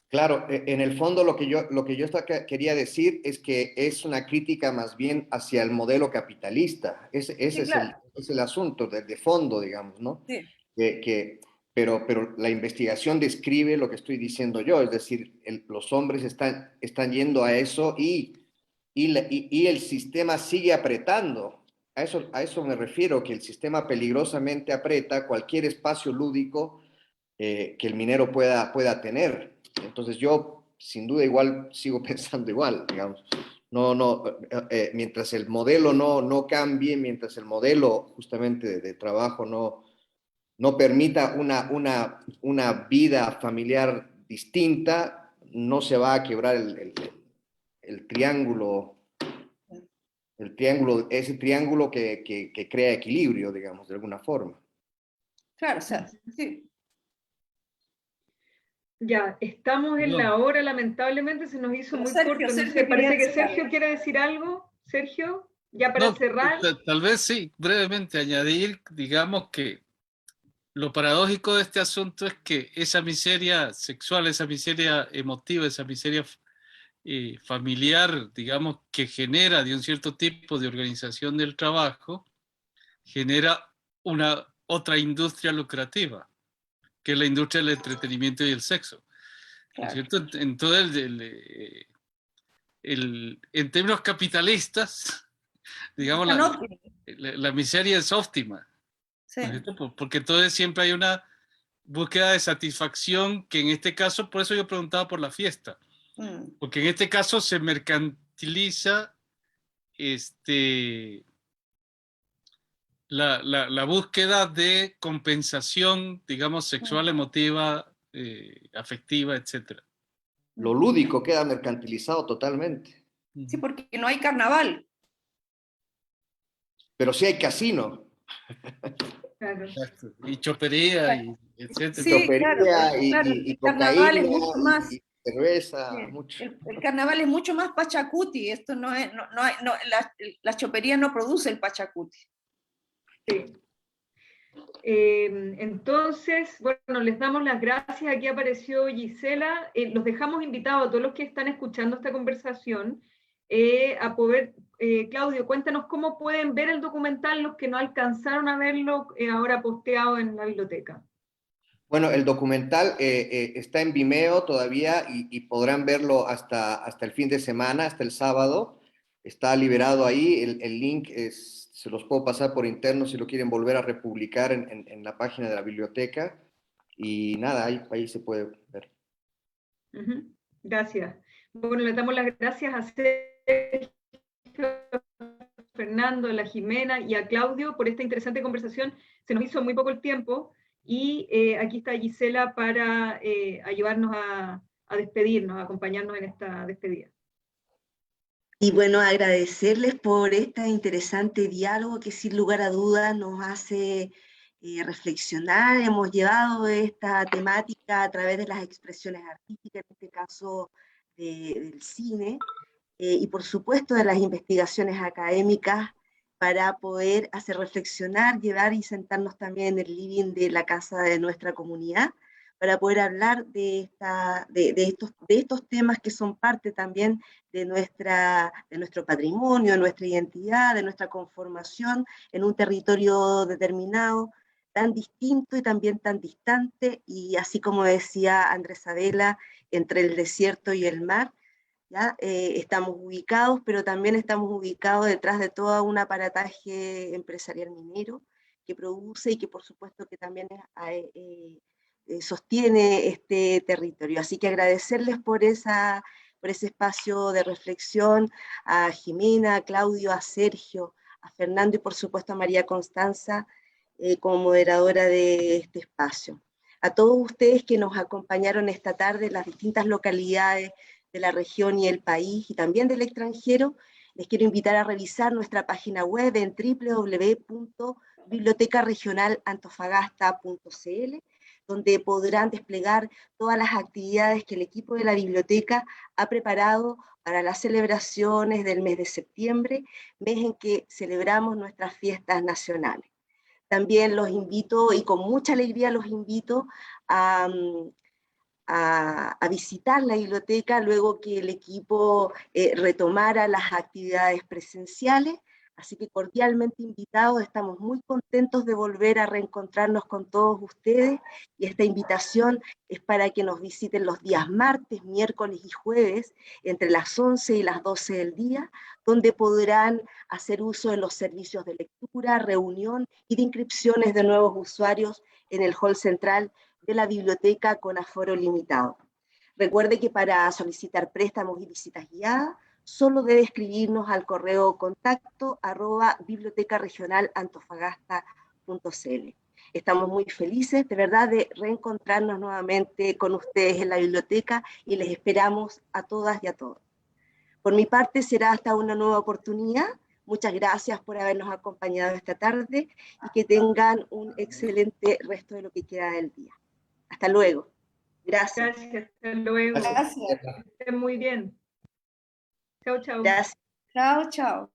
Claro, en el fondo lo que yo quería decir es que es una crítica más bien hacia el modelo capitalista. Ese Sí, claro. es el asunto de fondo, digamos, ¿no? Sí. Pero la investigación describe lo que estoy diciendo yo, es decir, los hombres están yendo a eso y el sistema sigue apretando. A eso me refiero, que el sistema peligrosamente aprieta cualquier espacio lúdico que el minero pueda tener. Entonces yo, sin duda, igual sigo pensando igual, digamos. Mientras el modelo no cambie, mientras el modelo justamente de trabajo no permita una vida familiar distinta, no se va a quebrar el triángulo, ese triángulo que crea equilibrio, digamos, de alguna forma. Claro, o sea, sí. Ya, estamos en la hora, lamentablemente se nos hizo muy Sergio, corto. No Sergio sé, parece quería que decir Sergio algo. quiere decir algo. Sergio, ya para cerrar. Tal vez sí, brevemente añadir, digamos que lo paradójico de este asunto es que esa miseria sexual, esa miseria emotiva, esa miseria familiar, digamos, que genera de un cierto tipo de organización del trabajo, genera una otra industria lucrativa, que es la industria del entretenimiento y el sexo. Claro. ¿Cierto? En todo en términos capitalistas, digamos, la miseria es óptima. Sí. ¿No? Porque entonces siempre hay una búsqueda de satisfacción, que en este caso, por eso yo preguntaba por la fiesta, porque en este caso se mercantiliza la búsqueda de compensación, digamos, sexual, emotiva, afectiva, etc. Lo lúdico queda mercantilizado totalmente. Sí, porque no hay carnaval. Pero sí hay casino. Claro. Exacto. Y chopería, y etc. Sí, Chopería claro, y el carnaval cocaína es mucho más. y cerveza, Sí, mucho. el carnaval es mucho más pachacuti. Esto no es, la chopería no produce el pachacuti. Sí. Entonces, bueno, les damos las gracias. Aquí apareció Gisela. Los dejamos invitados a todos los que están escuchando esta conversación a poder, Claudio, cuéntanos cómo pueden ver el documental los que no alcanzaron a verlo ahora posteado en la biblioteca. Bueno, el documental está en Vimeo todavía y podrán verlo hasta el fin de semana, hasta el sábado. Está liberado ahí, el link se los puedo pasar por interno si lo quieren volver a republicar en la página de la biblioteca. Y nada, ahí se puede ver. Gracias. Bueno, le damos las gracias a Sergio, Fernando, a la Jimena y a Claudio por esta interesante conversación. Se nos hizo muy poco el tiempo y aquí está Gisela para ayudarnos a despedirnos, a acompañarnos en esta despedida. Y bueno, agradecerles por este interesante diálogo que sin lugar a dudas nos hace reflexionar. Hemos llevado esta temática a través de las expresiones artísticas, en este caso del cine, y por supuesto de las investigaciones académicas para poder hacer reflexionar, llevar y sentarnos también en el living de la casa de nuestra comunidad, para poder hablar de estos temas que son parte también de nuestro patrimonio, de nuestra identidad, de nuestra conformación en un territorio determinado, tan distinto y también tan distante, y así como decía Andrés Sabela, entre el desierto y el mar, ¿ya? Estamos ubicados, pero también estamos ubicados detrás de todo un aparataje empresarial minero que produce y que por supuesto que también sostiene este territorio. Así que agradecerles por ese espacio de reflexión, a Jimena, a Claudio, a Sergio, a Fernando y por supuesto a María Constanza como moderadora de este espacio. A todos ustedes que nos acompañaron esta tarde en las distintas localidades de la región y el país y también del extranjero, les quiero invitar a revisar nuestra página web en www.bibliotecaregionalantofagasta.cl, donde podrán desplegar todas las actividades que el equipo de la biblioteca ha preparado para las celebraciones del mes de septiembre, mes en que celebramos nuestras fiestas nacionales. También los invito, y con mucha alegría los invito, a visitar la biblioteca luego que el equipo retomara las actividades presenciales, así que cordialmente invitados, estamos muy contentos de volver a reencontrarnos con todos ustedes, y esta invitación es para que nos visiten los días martes, miércoles y jueves, entre las 11 y las 12 del día, donde podrán hacer uso de los servicios de lectura, reunión y de inscripciones de nuevos usuarios en el hall central de la biblioteca con aforo limitado. Recuerde que para solicitar préstamos y visitas guiadas, solo debe escribirnos al correo contacto@bibliotecaregionalantofagasta.cl. Estamos muy felices, de verdad, de reencontrarnos nuevamente con ustedes en la biblioteca y les esperamos a todas y a todos. Por mi parte, será hasta una nueva oportunidad. Muchas gracias por habernos acompañado esta tarde y que tengan un excelente resto de lo que queda del día. Hasta luego. Gracias. Gracias, hasta luego. Gracias. Que estén muy bien. Chao, chao. Gracias. Chao, chao.